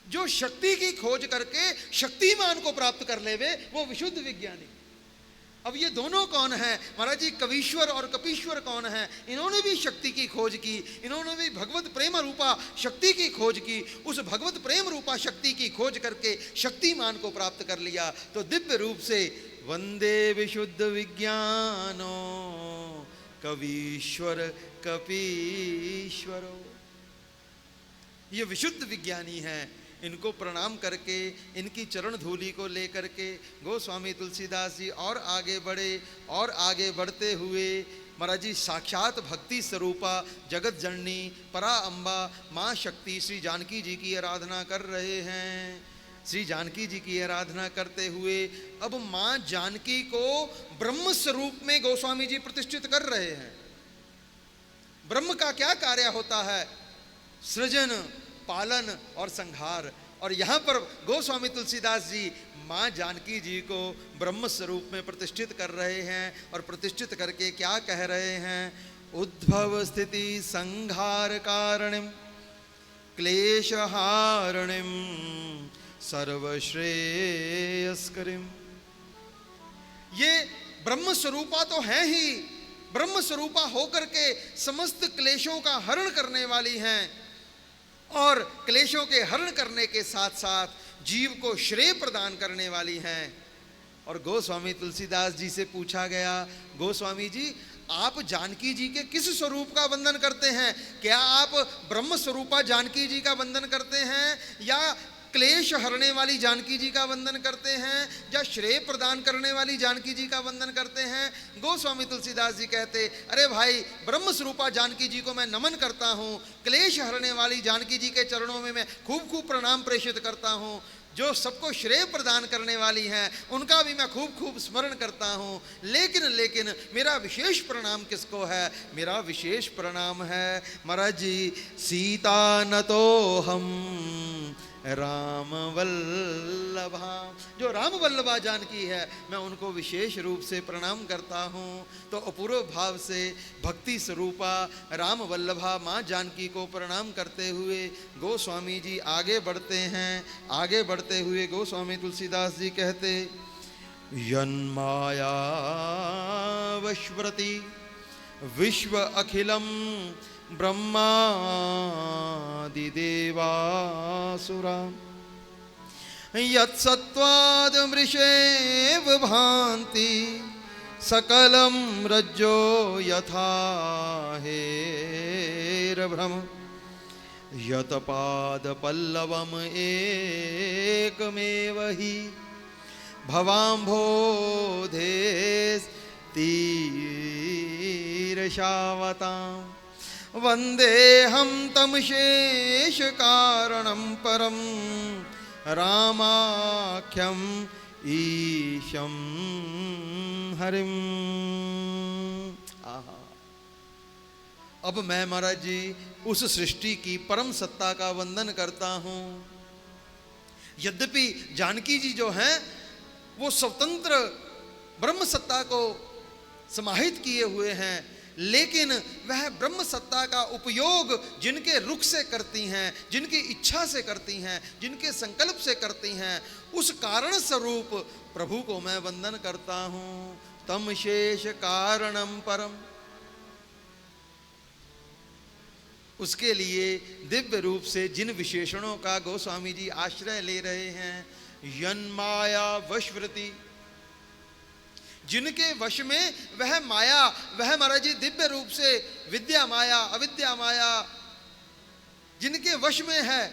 जो शक्ति की खोज करके शक्तिमान को प्राप्त कर लेवे वो विशुद्ध विज्ञानी। अब ये दोनों कौन है महाराज जी? कवीश्वर और कपीश्वर कौन है? इन्होंने भी शक्ति की खोज की, इन्होंने भी भगवत प्रेम रूपा शक्ति की खोज की। उस भगवत प्रेम रूपा शक्ति की खोज करके शक्तिमान को प्राप्त कर लिया। तो दिव्य रूप से वंदे विशुद्ध विज्ञानो कवीश्वर कपीश्वरो, ये विशुद्ध विज्ञानी हैं। इनको प्रणाम करके, इनकी चरण धूलि को लेकर के गोस्वामी तुलसीदास जी और आगे बढ़े, और आगे बढ़ते हुए महाराज जी साक्षात भक्ति स्वरूपा जगत जननी परा अम्बा माँ शक्ति श्री जानकी जी की आराधना कर रहे हैं। श्री जानकी जी की आराधना करते हुए अब माँ जानकी को ब्रह्म स्वरूप में गोस्वामी जी प्रतिष्ठित कर रहे हैं। ब्रह्म का क्या कार्य होता है? सृजन, पालन और संहार। और यहाँ पर गोस्वामी तुलसीदास जी माँ जानकी जी को ब्रह्म स्वरूप में प्रतिष्ठित कर रहे हैं। और प्रतिष्ठित करके क्या कह रहे हैं? उद्भव स्थिति संहार कारणिम क्लेशहारणिम सर्वश्रेयस्करिम। ये ब्रह्म स्वरूपा तो है ही, ब्रह्म स्वरूपा होकर के समस्त क्लेशों का हरण करने वाली हैं, और क्लेशों के हरण करने के साथ साथ जीव को श्रेय प्रदान करने वाली हैं। और गोस्वामी तुलसीदास जी से पूछा गया, गोस्वामी जी आप जानकी जी के किस स्वरूप का वंदन करते हैं? क्या आप ब्रह्म स्वरूपा जानकी जी का वंदन करते हैं, या क्लेश हरने वाली जानकी जी का वंदन करते हैं, या श्रेय प्रदान करने वाली जानकी जी का वंदन करते हैं? गोस्वामी तुलसीदास जी कहते, अरे भाई ब्रह्म स्वरूपा जानकी जी को मैं नमन करता हूँ, क्लेश हरने वाली जानकी जी के चरणों में मैं खूब खूब प्रणाम प्रेषित करता हूँ। जो सबको श्रेय प्रदान करने वाली हैं उनका भी मैं खूब खूब स्मरण करता हूँ। लेकिन मेरा विशेष प्रणाम किसको है? मेरा विशेष प्रणाम है महाराज जी सीता न तो हम राम वल्लभा, जो राम वल्लभा जानकी है मैं उनको विशेष रूप से प्रणाम करता हूँ। तो अपूर्व भाव से भक्ति स्वरूपा राम वल्लभा माँ जानकी को प्रणाम करते हुए गोस्वामी जी आगे बढ़ते हैं। आगे बढ़ते हुए गोस्वामी तुलसीदास जी कहते, यन्माया वश्वरति विश्व अखिलम ब्रह्मादिदेवासुरा यत्सत्त्वाद् मृषेव भान्ति सकलं रज्जो यथा हेरभ्रम यत्पादपल्लवम् एकमेव हि भवाम्भोधेस्तीर्षावताम् वंदेहम तम शेष कारणम परम रामाख्यम ईशम हरिम। आहा, अब मैं महाराज जी उस सृष्टि की परम सत्ता का वंदन करता हूँ। यद्यपि जानकी जी जो हैं वो स्वतंत्र ब्रह्म सत्ता को समाहित किए हुए हैं, लेकिन वह ब्रह्म सत्ता का उपयोग जिनके रुख से करती हैं, जिनकी इच्छा से करती हैं, जिनके संकल्प से करती हैं, उस कारण स्वरूप प्रभु को मैं वंदन करता हूँ। तम शेष कारणम परम, उसके लिए दिव्य रूप से जिन विशेषणों का गोस्वामी जी आश्रय ले रहे हैं, यन्माया वशवृति, जिनके वश में वह माया, वह महाराज जी दिव्य रूप से विद्या माया अविद्या माया जिनके वश में है,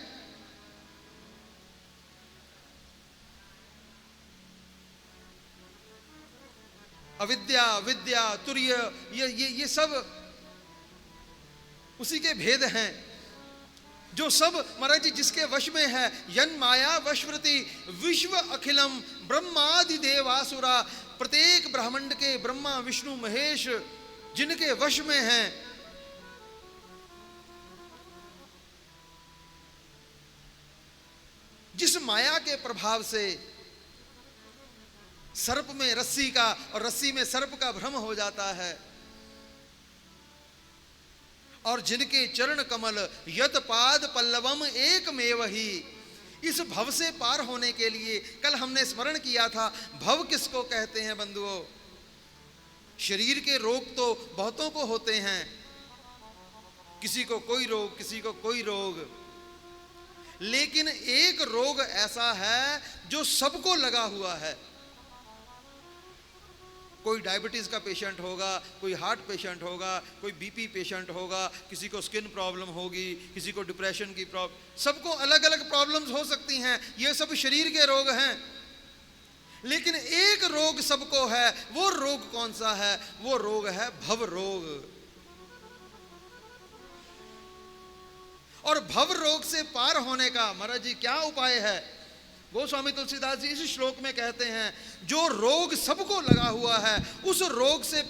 अविद्या विद्या तुर्य ये सब उसी के भेद हैं, जो सब महाराज जी जिसके वश में है। यन माया वशवृति विश्व अखिलम ब्रह्मादि देवासुरा, प्रत्येक ब्रह्मांड के ब्रह्मा विष्णु महेश जिनके वश में हैं, जिस माया के प्रभाव से सर्प में रस्सी का और रस्सी में सर्प का भ्रम हो जाता है, और जिनके चरण कमल यत पाद पल्लवम एकमेव ही, इस भव से पार होने के लिए कल हमने स्मरण किया था, भव किसको कहते हैं बंधुओं? शरीर के रोग तो बहुतों को होते हैं, किसी को कोई रोग, किसी को कोई रोग, लेकिन एक रोग ऐसा है जो सबको लगा हुआ है। कोई डायबिटीज का पेशेंट होगा, कोई हार्ट पेशेंट होगा, कोई बीपी पेशेंट होगा, किसी को स्किन प्रॉब्लम होगी, किसी को डिप्रेशन की प्रॉब्लम, सबको अलग अलग प्रॉब्लम्स हो सकती हैं। ये सब शरीर के रोग हैं, लेकिन एक रोग सबको है। वो रोग कौन सा है? वो रोग है भव रोग। और भव रोग से पार होने का महाराज जी क्या उपाय है? गोस्वामी तुलसीदास जी इस श्लोक में कहते हैं, जो रोग सबको लगा हुआ है उस रोग से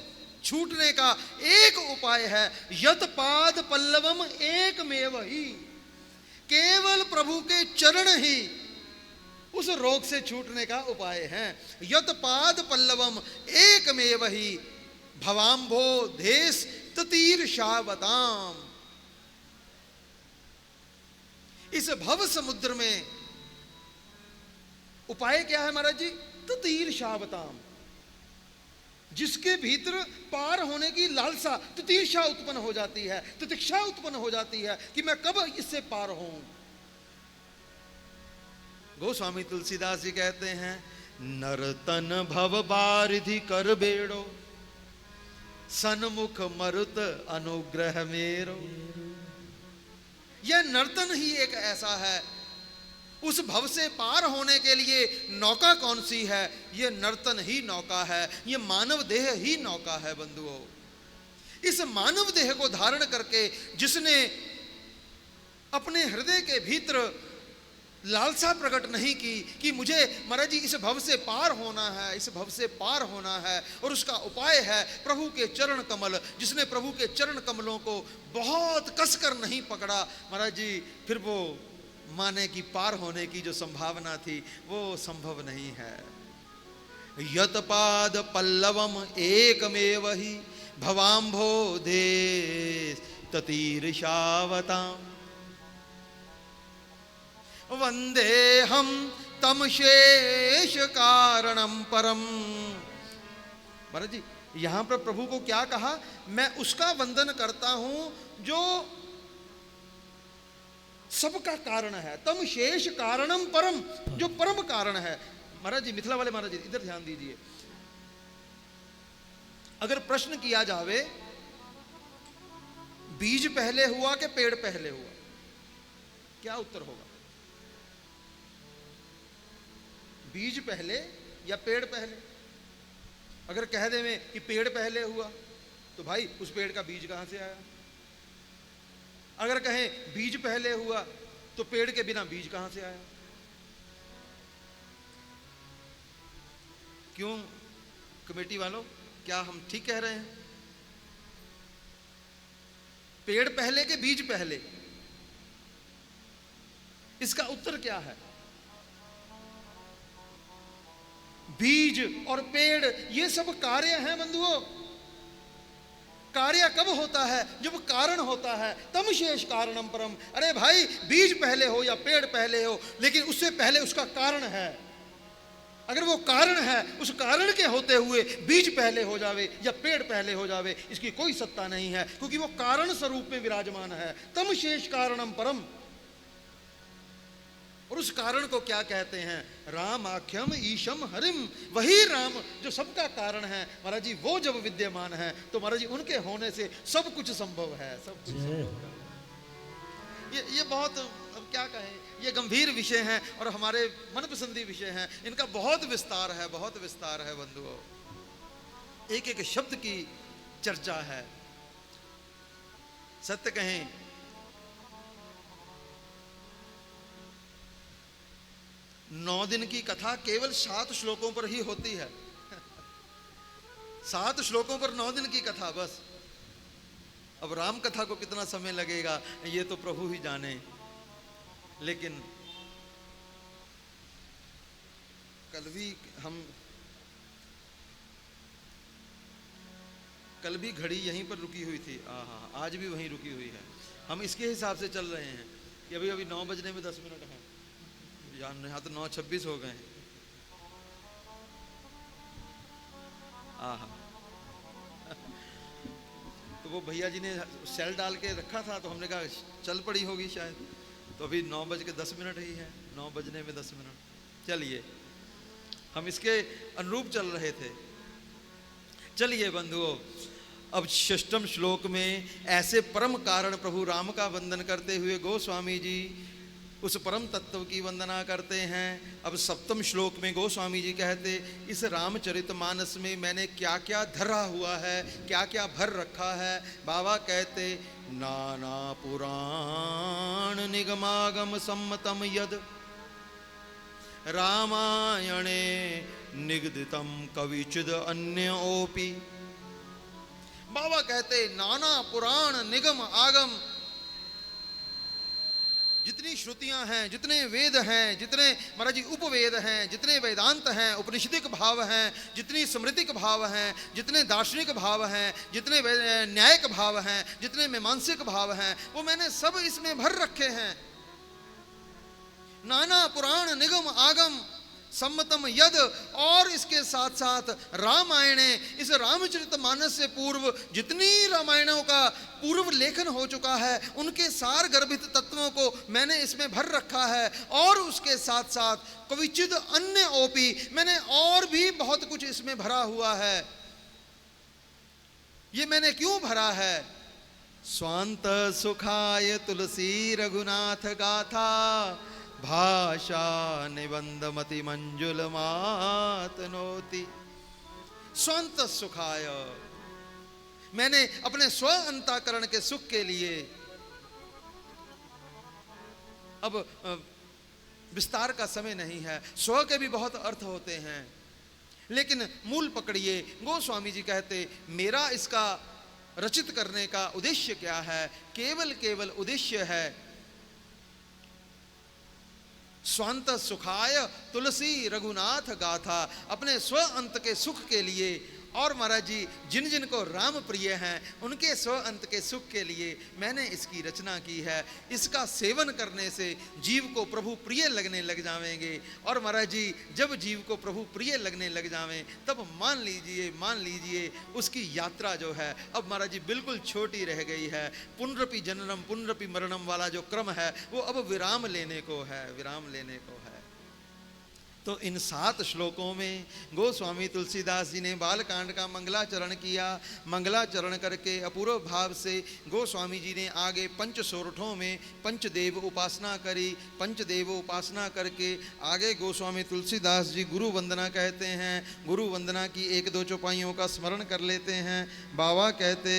छूटने का एक उपाय है, यत पाद पल्लवम एकमेव ही। केवल प्रभु के चरण ही उस रोग से छूटने का उपाय है। यत पाद पल्लवम एकमेव ही भवाम्भो देश ततीर्षावताम। इस भव समुद्र में उपाय क्या है महाराज जी? ततीर्षावताम, जिसके भीतर पार होने की लालसा, ततीर्षा उत्पन्न हो जाती है, तितिक्षा उत्पन्न हो जाती है कि मैं कब इससे पार हूं। गोस्वामी तुलसीदास जी कहते हैं, नर्तन भव बारिधि कर बेड़ो, सन्मुख मरुत अनुग्रह मेरो। यह नर्तन ही एक ऐसा है, उस भव से पार होने के लिए नौका कौन सी है? यह नर्तन ही नौका है, यह मानव देह ही नौका है बंधुओं। इस मानव देह को धारण करके जिसने अपने हृदय के भीतर लालसा प्रकट नहीं की कि मुझे महाराज जी इस भव से पार होना है, इस भव से पार होना है, और उसका उपाय है प्रभु के चरण कमल। जिसने प्रभु के चरण कमलों को बहुत कसकर नहीं पकड़ा महाराज जी, फिर वो माने कि पार होने की जो संभावना थी वो संभव नहीं है। यत पाद पल्लवम एकमेव ही भवाम्भो देश ततीर्षावताम। वंदे हम तम शेष कारणम परम। महाराज जी यहां पर प्रभु को क्या कहा? मैं उसका वंदन करता हूं जो सबका कारण है। तम शेष कारणम परम, जो परम कारण है। महाराज जी मिथिला वाले महाराज जी इधर ध्यान दीजिए। अगर प्रश्न किया जावे बीज पहले हुआ कि पेड़ पहले हुआ, क्या उत्तर होगा? बीज पहले या पेड़ पहले? अगर कह दें कि पेड़ पहले हुआ तो भाई उस पेड़ का बीज कहां से आया? अगर कहें बीज पहले हुआ तो पेड़ के बिना बीज कहां से आया? क्यों कमेटी वालों, क्या हम ठीक कह रहे हैं? पेड़ पहले के बीज पहले, इसका उत्तर क्या है? बीज और पेड़ ये सब कार्य हैं बंधुओं। कार्य कब होता है? जब कारण होता है। तम शेष कारणम परम। अरे भाई बीज पहले हो या पेड़ पहले हो, लेकिन उससे पहले उसका कारण है। अगर वो कारण है, उस कारण के होते हुए बीज पहले हो जावे या पेड़ पहले हो जावे, इसकी कोई सत्ता नहीं है, क्योंकि वो कारण स्वरूप में विराजमान है। तम शेष कारणम परम। और उस कारण को क्या कहते हैं? राम आख्यम ईशम हरिम। वही राम जो सबका कारण है महाराज जी, वो जब विद्यमान है तो महाराज जी उनके होने से सब कुछ संभव है, सब कुछ संभव है। ये बहुत, अब क्या कहें, ये गंभीर विषय हैं और हमारे मनपसंदी विषय हैं। इनका बहुत विस्तार है, बहुत विस्तार है बंधुओं। एक एक शब्द की चर्चा है। सत्य कहें, 9 दिन की कथा केवल 7 श्लोकों पर ही होती है। 7 श्लोकों पर 9 दिन की कथा बस। अब राम कथा को कितना समय लगेगा ये तो प्रभु ही जाने। लेकिन कल भी घड़ी यहीं पर रुकी हुई थी, आज भी वहीं रुकी हुई है। हम इसके हिसाब से चल रहे हैं कि अभी अभी 9 बजने में 10 मिनट हैं। यहाँ तो 9:26 हो गए हैं। तो वो भैया जी ने सेल डाल के रखा था, तो हमने कहा चल पड़ी होगी शायद। तो अभी 9:10 ही है, 9 बजने में 10 मिनट। चलिए, हम इसके अनुरूप चल रहे थे। चलिए बंधुओं, अब 6वें श्लोक में ऐसे परम कारण प्रभु राम का वंदन करते हुए गोस्वामी जी उस परम तत्व की वंदना करते हैं। अब 7वें श्लोक में गोस्वामी जी कहते, इस रामचरितमानस में मैंने क्या क्या धरा हुआ है, क्या क्या भर रखा है। बाबा कहते, नाना पुराण निगमागम सम्मतम यद रामायणे निगदितम कविचिद अन्य ओपी। बाबा कहते, नाना पुराण निगम आगम, जितनी श्रुतियां हैं, जितने वेद हैं, जितने महाराज जी उपवेद हैं, जितने वेदांत हैं, उपनिषदिक भाव हैं, जितनी स्मृतिक भाव हैं, जितने दार्शनिक भाव हैं, जितने न्यायिक भाव हैं, जितने मीमांसिक भाव हैं, वो मैंने सब इसमें भर रखे हैं। नाना पुराण निगम आगम सम्मतम यद, और इसके साथ साथ रामायणे, इस रामचरितमानस से पूर्व जितनी रामायणों का पूर्व लेखन हो चुका है, उनके सार गर्भित तत्वों को मैंने इसमें भर रखा है। और उसके साथ साथ कविचिद अन्य ओपी, मैंने और भी बहुत कुछ इसमें भरा हुआ है। ये मैंने क्यों भरा है? स्वांत सुखाय तुलसी रघुनाथ गाथा भाषा निबंधमति मंजुल मातनोति। स्वांत सुखाय, मैंने अपने स्व अंतःकरण के सुख के लिए, अब विस्तार का समय नहीं है, स्व के भी बहुत अर्थ होते हैं, लेकिन मूल पकड़िए। गोस्वामी जी कहते, मेरा इसका रचित करने का उद्देश्य क्या है? केवल उद्देश्य है स्वांत सुखाय तुलसी रघुनाथ गाथा, अपने स्व अंत के सुख के लिए। और महाराज जी, जिन जिन को राम प्रिय हैं, उनके स्व अंत के सुख के लिए मैंने इसकी रचना की है। इसका सेवन करने से जीव को प्रभु प्रिय लगने लग जाएंगे। और महाराज जी, जब जीव को प्रभु प्रिय लगने लग जावें, तब मान लीजिए उसकी यात्रा जो है अब महाराज जी बिल्कुल छोटी रह गई है। पुनरपि जननम पुनरपि मरणम वाला जो क्रम है, वो अब विराम लेने को है। तो इन 7 श्लोकों में गोस्वामी तुलसीदास जी ने बालकांड का मंगलाचरण किया। मंगलाचरण करके अपूर्व भाव से गोस्वामी जी ने आगे पंच सोरठों में पंचदेव उपासना करी। पंचदेव उपासना करके आगे गोस्वामी तुलसीदास जी गुरु वंदना कहते हैं। गुरु वंदना की 1-2 चौपाइयों का स्मरण कर लेते हैं। बाबा कहते,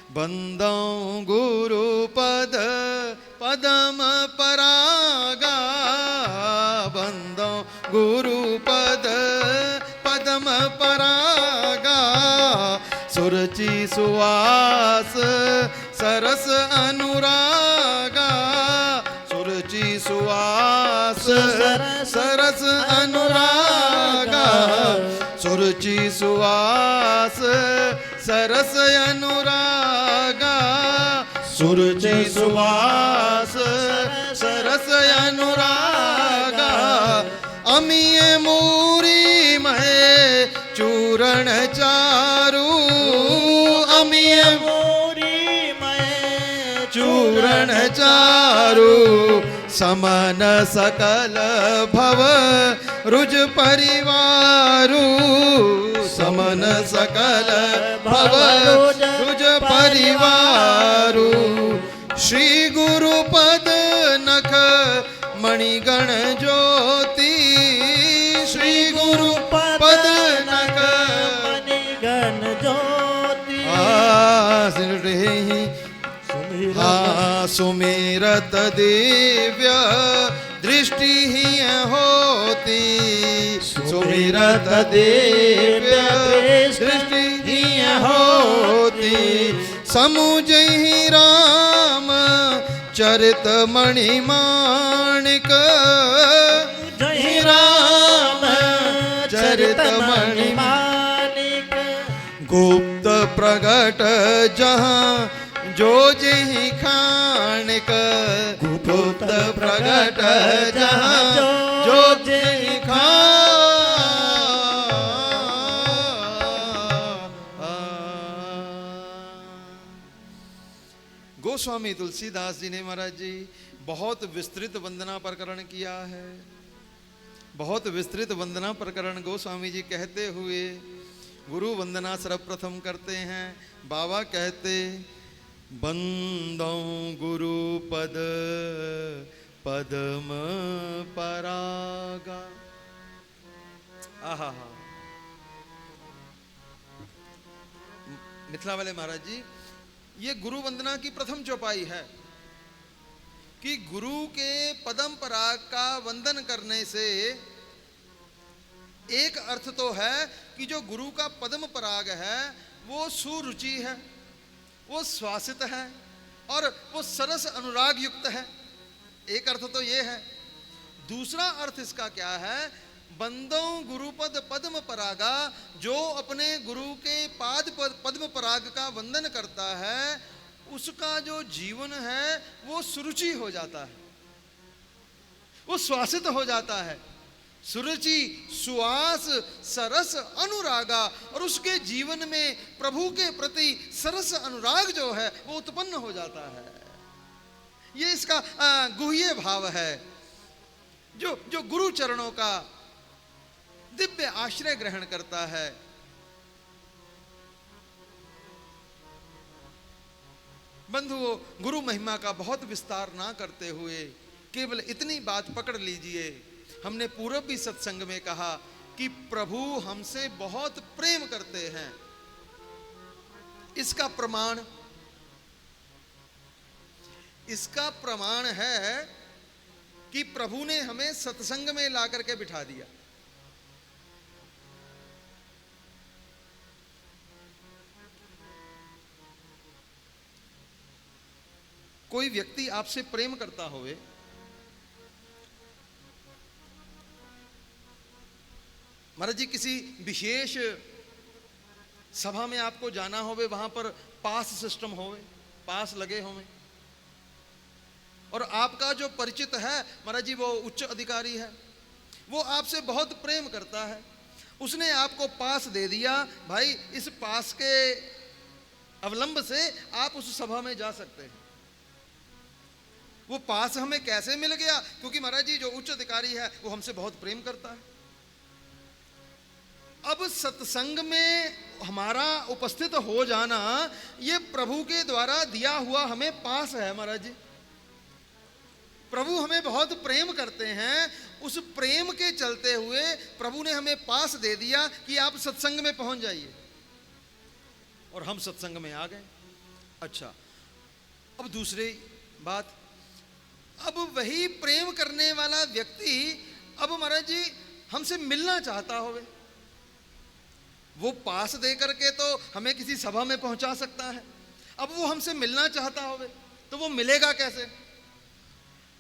बंदौ गुरु पद पदम परागा, बंदौ गुरु पद पदम परागा, सुरचि सुवास सरस अनुरागा, सुरचि सुवास सरस अनुरागा, सुरचि सुवास सरस अनुरागा, सुरचि सुवास सरस अनुरागा, अमीय मूरी महे चूरण चारू, अमीय मूरी महे चूरण चारू, समन सकल भव रुज परिवारू, समन सकल भव रुज परिवारू, श्री गुरुपद नख मणिगण ज्योति, श्री गुरुपद नख मणिगण ज्योति, सुमिरत दिव्य दृष्टि ही होती, सुमिरत दिव्य दृष्टि ही होती, समुझ ही राम चरित मणिमाणिक, जय राम चरित मणिमाणिक, गुप्त प्रगट जहाँ जो जही खानिक, गुप्त प्रगट जहाँ जो जही गोस्वामी तुलसीदास जी ने महाराज जी बहुत विस्तृत वंदना प्रकरण किया है। बहुत विस्तृत वंदना प्रकरण गोस्वामी जी कहते हुए गुरु वंदना सर्वप्रथम करते हैं। बाबा कहते बंदौ गुरु पद पद्म परागा। आहा हा। मिथिला वाले महाराज जी, ये गुरु वंदना की प्रथम चौपाई है कि गुरु के पदम पराग का वंदन करने से एक अर्थ तो है कि जो गुरु का पद्म पराग है वो सुरुचि है, वो श्वासित है और वो सरस अनुराग युक्त है। एक अर्थ तो ये है। दूसरा अर्थ इसका क्या है? बंदों गुरुपद पद्म परागा, जो अपने गुरु के पाद पद्म पराग का वंदन करता है उसका जो जीवन है वो सुरुचि हो जाता है, वो श्वासित हो जाता है। सुरुचि, सुवास, सरस, अनुरागा, और उसके जीवन में प्रभु के प्रति सरस अनुराग जो है वो उत्पन्न हो जाता है। ये इसका गुह्य भाव है। जो गुरु चरणों का दिव्य आश्रय ग्रहण करता है, बंधुओं, गुरु महिमा का बहुत विस्तार ना करते हुए केवल इतनी बात पकड़ लीजिए। हमने पूर्व भी सत्संग में कहा कि प्रभु हमसे बहुत प्रेम करते हैं। इसका प्रमाण है कि प्रभु ने हमें सत्संग में ला करके बिठा दिया। कोई व्यक्ति आपसे प्रेम करता होवे, महाराज जी किसी विशेष सभा में आपको जाना होवे, वहां पर पास सिस्टम होवे, पास लगे होवे, और आपका जो परिचित है महाराज जी वो उच्च अधिकारी है, वो आपसे बहुत प्रेम करता है, उसने आपको पास दे दिया, भाई इस पास के अवलंब से आप उस सभा में जा सकते हैं। वो पास हमें कैसे मिल गया? क्योंकि महाराज जी जो उच्च अधिकारी है वो हमसे बहुत प्रेम करता है। अब सत्संग में हमारा उपस्थित हो जाना ये प्रभु के द्वारा दिया हुआ हमें पास है। महाराज जी प्रभु हमें बहुत प्रेम करते हैं, उस प्रेम के चलते हुए प्रभु ने हमें पास दे दिया कि आप सत्संग में पहुंच जाइए, और हम सत्संग में आ गए। अच्छा, अब दूसरी बात, अब वही प्रेम करने वाला व्यक्ति अब महाराज जी हमसे मिलना चाहता होवे, वो पास दे करके तो हमें किसी सभा में पहुंचा सकता है, अब वो हमसे मिलना चाहता होवे तो वो मिलेगा कैसे?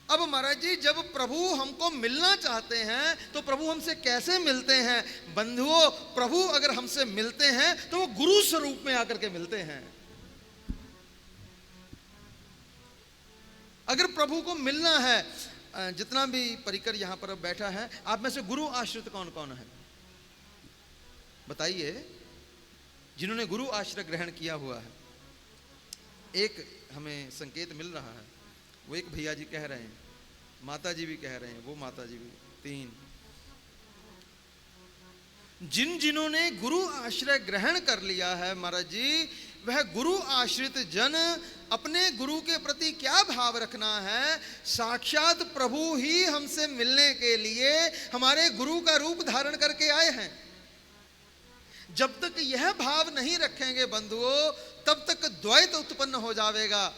अब महाराज जी जब प्रभु हमको मिलना चाहते हैं तो प्रभु हमसे कैसे मिलते हैं? बंधुओं, प्रभु अगर हमसे मिलते हैं तो वो गुरु स्वरूप में आकर के मिलते हैं। अगर प्रभु को मिलना है, जितना भी परिकर यहां पर बैठा है, आप में से गुरु आश्रित कौन कौन है? बताइए, जिन्होंने गुरु आश्रय ग्रहण किया हुआ है। एक हमें संकेत मिल रहा है, वो एक भैया जी कह रहे हैं, माता जी भी कह रहे हैं, वो माता जी भी, 3। जिन्होंने गुरु आश्रय ग्रहण कर लिया है महाराज जी, वह गुरु आश्रित जन अपने गुरु के प्रति क्या भाव रखना है? साक्षात प्रभु ही हमसे मिलने के लिए हमारे गुरु का रूप धारण करके आए हैं। जब तक यह भाव नहीं रखेंगे बंधुओं, तब तक द्वैत उत्पन्न हो जाएगा।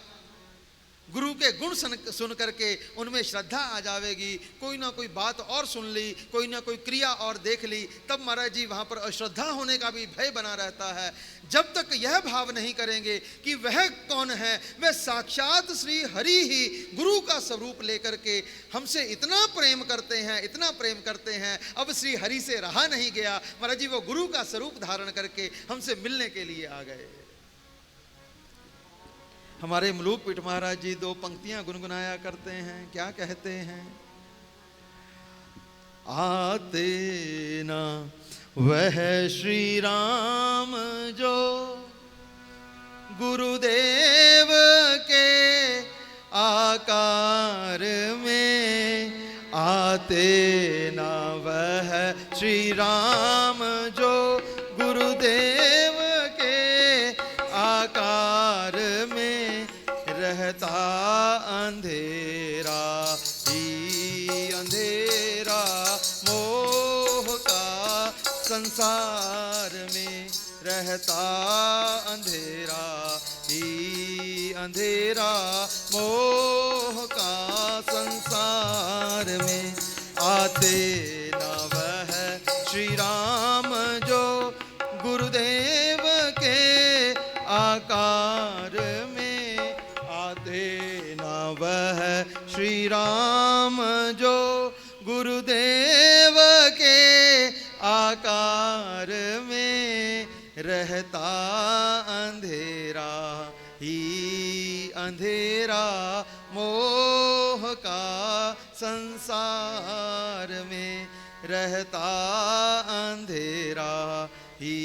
गुरु के गुण सुन करके उनमें श्रद्धा आ जाएगी, कोई ना कोई बात और सुन ली, कोई ना कोई क्रिया और देख ली, तब महाराज जी वहाँ पर अश्रद्धा होने का भी भय बना रहता है। जब तक यह भाव नहीं करेंगे कि वह कौन है, वह साक्षात श्री हरि ही गुरु का स्वरूप लेकर के हमसे इतना प्रेम करते हैं, इतना प्रेम करते हैं, अब श्री हरि से रहा नहीं गया, महाराज जी वो गुरु का स्वरूप धारण करके हमसे मिलने के लिए आ गए। हमारे मलूक पीठ महाराज जी 2 पंक्तियां गुनगुनाया करते हैं, क्या कहते हैं? आते ना वह श्री राम जो गुरुदेव के आकार में आते ना वह श्री राम जो गुरुदेव के आकार में रहता अंधेरा ही अंधेरा मोह का संसार में रहता अंधेरा ही अंधेरा मोह का संसार में आते ना वह श्री राम जो गुरुदेव के आकार में आते ना वह श्री राम जो गुरुदेव के आकार में रहता अंधेरा ही अंधेरा मोह का संसार में रहता अंधेरा ही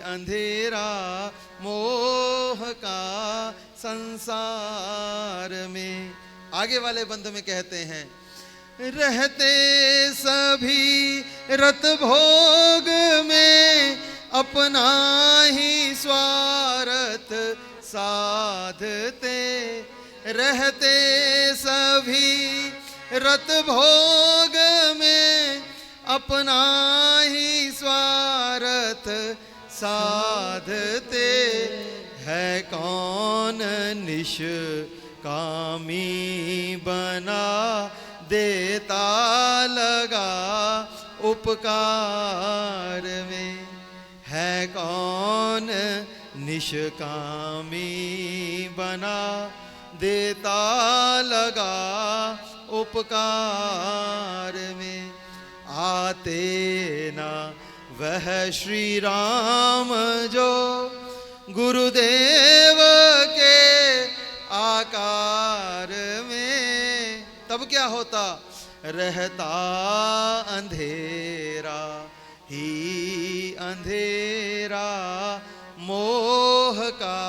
अंधेरा मोह का संसार में। आगे वाले बंद में कहते हैं, रहते सभी रत भोग में अपना ही स्वार्थ साधते, रहते सभी रत भोग में अपना ही स्वार्थ साधते, है कौन निष्कामी बना देता लगा उपकार में, है कौन निष्कामी बना देता लगा उपकार में, आते ना वह श्री राम जो गुरुदेव के आकार में। तब क्या होता, रहता अंधेरा ही अंधेरा मोह का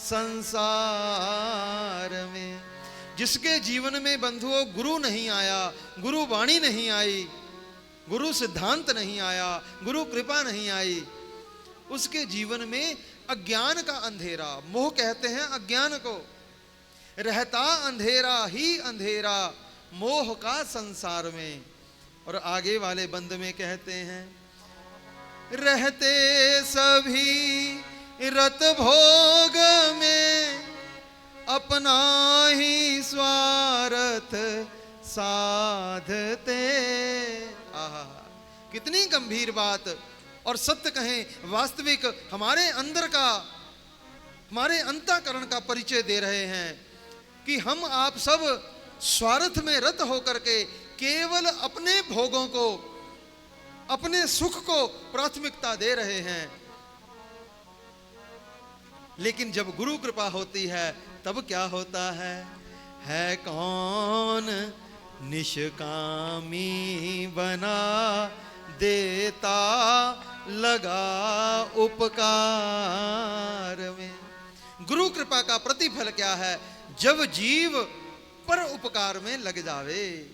संसार में। जिसके जीवन में बंधुओं गुरु नहीं आया, गुरु वाणी नहीं आई, गुरु सिद्धांत नहीं आया, गुरु कृपा नहीं आई, उसके जीवन में अज्ञान का अंधेरा, मोह कहते हैं अज्ञान को, रहता अंधेरा ही अंधेरा मोह का संसार में। और आगे वाले बंद में कहते हैं, रहते सभी रत भोग में अपना ही स्वार्थ साधते। आहा, कितनी गंभीर बात और सत्य कहें वास्तविक हमारे अंदर का, हमारे अंतःकरण का परिचय दे रहे हैं कि हम आप सब स्वार्थ में रत होकर के केवल अपने भोगों को, अपने सुख को प्राथमिकता दे रहे हैं। लेकिन जब गुरु कृपा होती है तब क्या होता है कौन निष्कामी बना देता लगा उपकार में। गुरु कृपा का प्रतिफल क्या है, जब जीव पर उपकार में लग जावे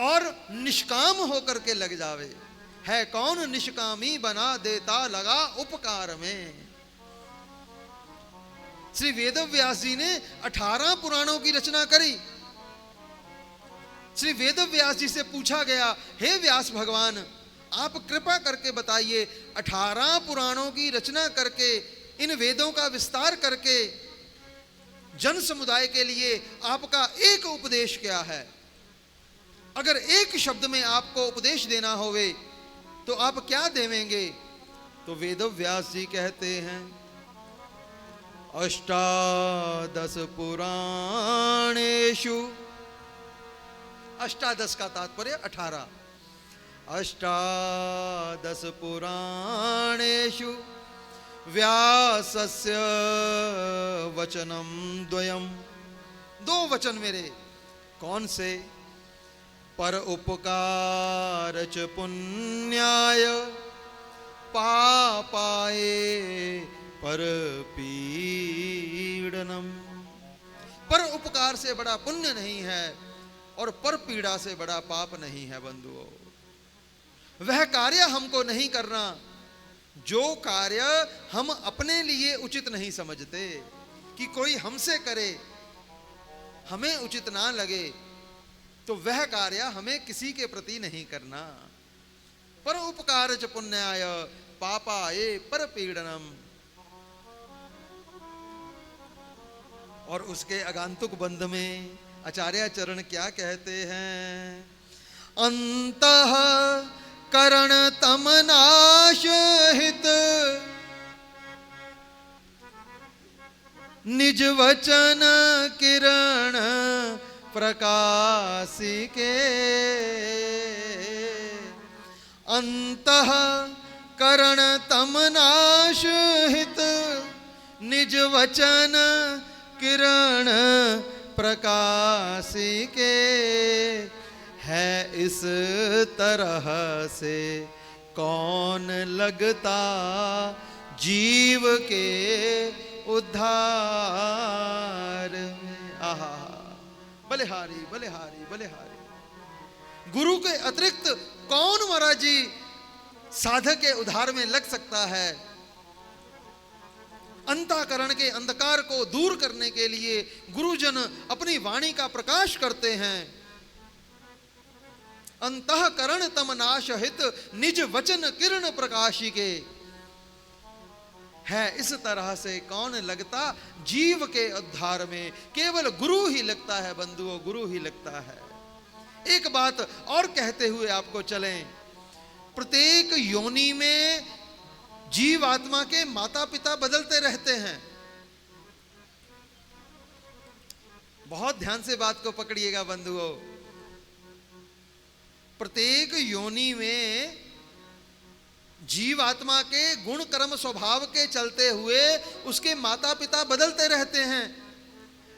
और निष्काम होकर के लग जावे। है कौन निष्कामी बना देता लगा उपकार में। श्री वेदव्यास जी ने 18 पुराणों की रचना करी। श्री वेदव्यास जी से पूछा गया, हे व्यास भगवान आप कृपा करके बताइए 18 पुराणों की रचना करके, इन वेदों का विस्तार करके जन समुदाय के लिए आपका एक उपदेश क्या है। अगर एक शब्द में आपको उपदेश देना होवे तो आप क्या देवेंगे। तो वेदव्यास जी कहते हैं, अष्टादश पुराणेषु, अष्टादश का तात्पर्य 18, अष्टादश पुराणेषु व्यासस्य वचनम द्वयम्। 2 वचन मेरे, कौन से, पर उपकार च पुण्याय पापाय पर पीड़नम। पर उपकार से बड़ा पुण्य नहीं है और पर पीड़ा से बड़ा पाप नहीं है बंधुओं। वह कार्य हमको नहीं करना जो कार्य हम अपने लिए उचित नहीं समझते, कि कोई हमसे करे हमें उचित ना लगे, तो वह कार्य हमें किसी के प्रति नहीं करना। पर उपकार च पुण्याय पापाये पर पीड़नम। और उसके आगंतुक बंध में आचार्य चरण क्या कहते हैं? अंतः करण तमनाश हित निज वचन किरण प्रकाशिके। अंतः करण तमनाश हित निज वचन किरण प्रकाशिके। है इस तरह से कौन लगता जीव के उद्धार में। आहा, बलिहारी बलिहारी बलिहारी। गुरु के अतिरिक्त कौन महाराज जी साधक के उद्धार में लग सकता है? अंतःकरण के अंधकार को दूर करने के लिए गुरुजन अपनी वाणी का प्रकाश करते हैं। अंतःकरण तम नाश हित निज वचन किरण प्रकाशिके। है इस तरह से कौन लगता जीव के उद्धार में? केवल गुरु ही लगता है बंधुओं, गुरु ही लगता है। एक बात और कहते हुए आपको चलें, प्रत्येक योनि में जीव आत्मा के माता पिता बदलते रहते हैं। बहुत ध्यान से बात को पकड़िएगा बंधुओं। प्रत्येक योनि में जीव आत्मा के गुण कर्म स्वभाव के चलते हुए उसके माता पिता बदलते रहते हैं।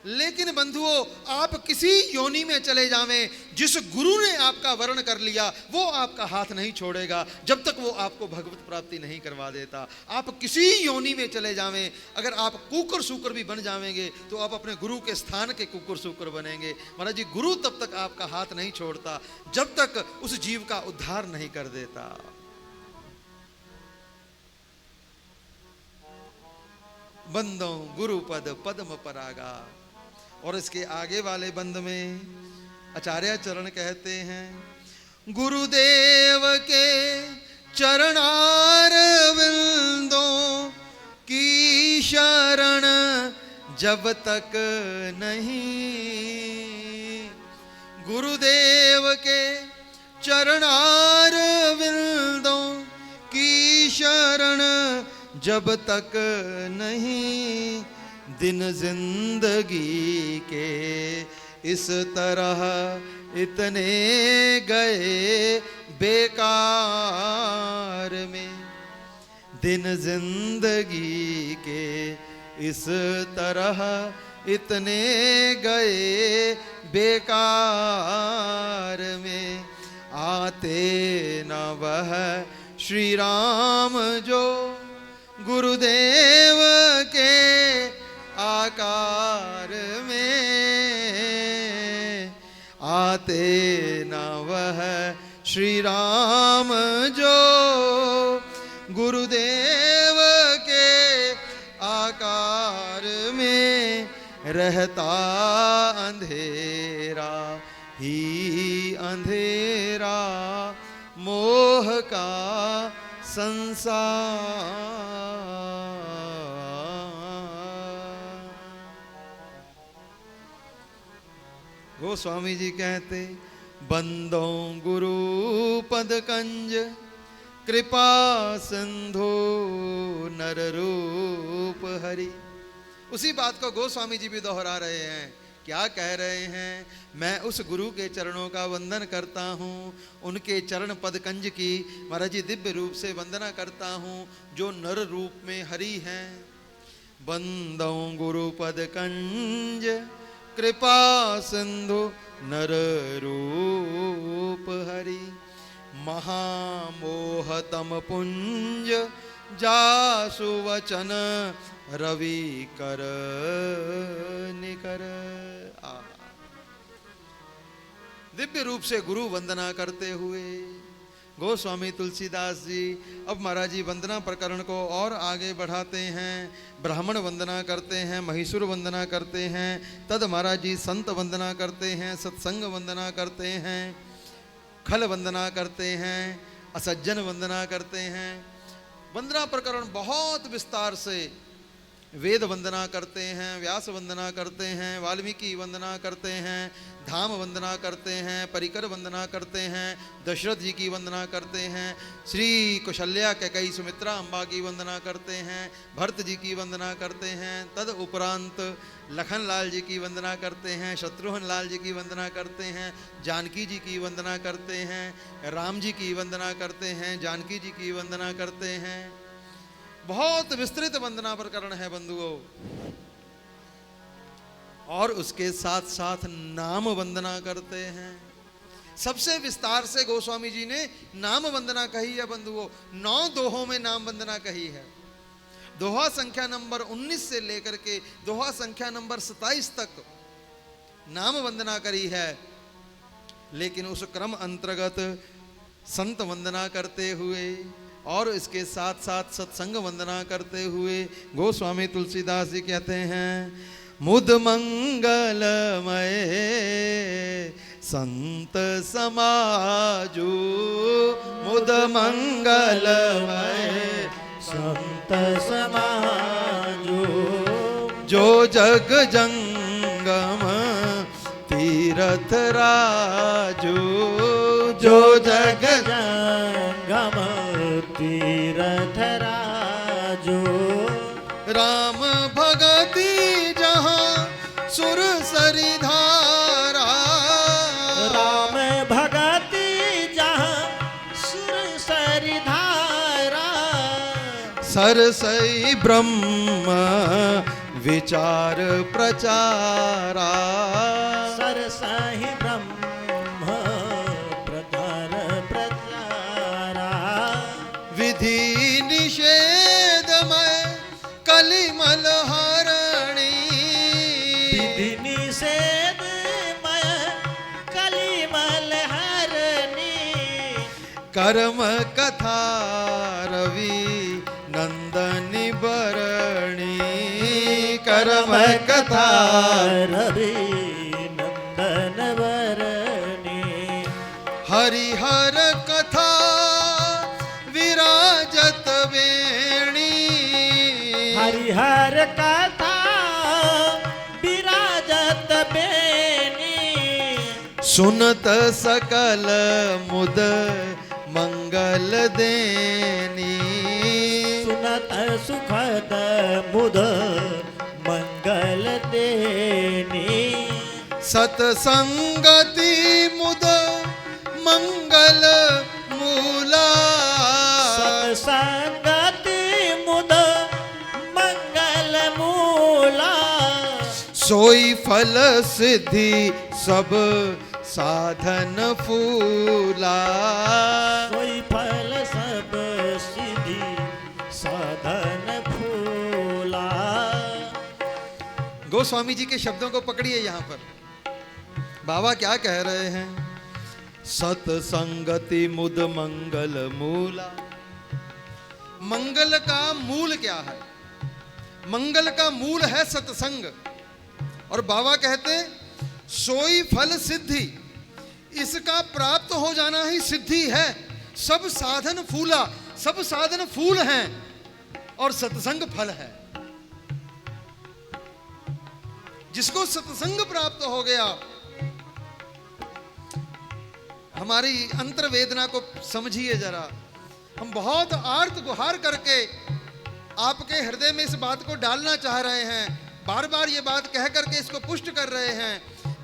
लेकिन बंधुओं, आप किसी योनि में चले जावें, जिस गुरु ने आपका वर्ण कर लिया वो आपका हाथ नहीं छोड़ेगा जब तक वो आपको भगवत प्राप्ति नहीं करवा देता। आप किसी योनि में चले जावें, अगर आप कुकर सूकर भी बन जावेंगे तो आप अपने गुरु के स्थान के कुकर सूकर बनेंगे। महाराज जी, गुरु तब तक आपका हाथ नहीं छोड़ता जब तक उस जीव का उद्धार नहीं कर देता। बंदों गुरु पद पद्म परागा। और इसके आगे वाले बंद में आचार्य चरण कहते हैं, गुरुदेव के चरणार विंदों की शरण जब तक नहीं। गुरुदेव के चरणार विंदों की शरण जब तक नहीं। दिन जिंदगी के इस तरह इतने गए बेकार में। दिन जिंदगी के इस तरह इतने गए बेकार में। आते न वह श्री राम जो गुरुदेव के आकार में। आते न वह श्री राम जो गुरुदेव के आकार में। रहता अंधेरा ही अंधेरा मोह का संसार। गोस्वामी जी कहते, बंदों गुरु पद कंज कृपा सिंधु नर रूप हरि। उसी बात को गोस्वामी जी भी दोहरा रहे हैं। क्या कह रहे हैं? मैं उस गुरु के चरणों का वंदन करता हूँ, उनके चरण पद कंज की महाराज जी दिव्य रूप से वंदना करता हूँ जो नर रूप में हरि हैं। बंदों गुरु पद कंज कृपा सिंधु नर रूप हरि। महामोहतम पुंज जासु वचन रवि कर निकर। दिव्य रूप से गुरु वंदना करते हुए गोस्वामी तुलसीदास जी अब महाराज जी वंदना प्रकरण को और आगे बढ़ाते हैं। ब्राह्मण वंदना करते हैं, महिषुर वंदना करते हैं, तद महाराज जी संत वंदना करते हैं, सत्संग वंदना करते हैं, खल वंदना करते हैं, असज्जन वंदना करते हैं। वंदना प्रकरण बहुत विस्तार से वेद वंदना करते हैं, व्यास वंदना करते हैं, वाल्मीकि वंदना करते हैं, धाम वंदना करते हैं, परिकर वंदना करते हैं, दशरथ जी की वंदना करते हैं, श्री कौशल्या कैकेयी सुमित्रा अम्बा की वंदना करते हैं, भरत जी की वंदना करते हैं, तद उपरांत लखन लाल जी की वंदना करते हैं, शत्रुघ्न लाल जी की वंदना करते हैं, जानकी जी की वंदना करते हैं, राम जी की वंदना करते हैं, जानकी जी की वंदना करते हैं। बहुत विस्तृत वंदना प्रकरण है बंधुओं। और उसके साथ साथ नाम वंदना करते हैं। सबसे विस्तार से गोस्वामी जी ने नाम वंदना कही है बंधुओं। 9 दोहों में नाम वंदना कही है। दोहा संख्या नंबर 19 से लेकर के दोहा संख्या नंबर 27 तक नाम वंदना करी है। लेकिन उस क्रम अंतर्गत संत वंदना करते हुए और इसके साथ साथ सत्संग वंदना करते हुए गोस्वामी तुलसीदास जी कहते हैं, मुद मंगलमय संत समाजू, मुद मंगलमय संत समाजू, जो जग जंगम तीरथ राजू, जो जग जंगम तीरथ राजू। राम भगति जहाँ सुर सरी धारा, राम भगति जहाँ सुर सरी धारा। सरसई ब्रह्म विचार प्रचारा, सरसहि ब्रह्म प्रचार प्रचारा। विधि निषेधमय कलिमल हरणी, विधि निषेधमय कलिमल हरणी। कर्म कथा रवि नंदनी बरणी, कर्म कथा रवि नंदन बरणी। हरिहर कथा विराजत वेणी, हरिहर कथा विराजत बेनी। सुनत सकल मुद मंगल देनी, सुनत सुखद मुद मंगल देनी। सतसंगति मुद मंगल मूला, सत्संगति मुद मंगल मूला। सोई फल सिद्धि सब साधन फूला, सोई फल सब सिद्धि साधन फूला। गोस्वामी जी के शब्दों को पकड़िए। यहाँ पर बाबा क्या कह रहे हैं? सतसंगति मुद मंगल मूला। मंगल का मूल क्या है? मंगल का मूल है सत्संग। और बाबा कहते सोई फल सिद्धि, इसका प्राप्त हो जाना ही सिद्धि है। सब साधन फूला, सब साधन फूल हैं और सत्संग फल है। जिसको सत्संग प्राप्त हो गया, हमारी अंतर वेदना को समझिए जरा। हम बहुत आर्त गुहार करके आपके हृदय में इस बात को डालना चाह रहे हैं, बार बार ये बात कह करके इसको पुष्ट कर रहे हैं।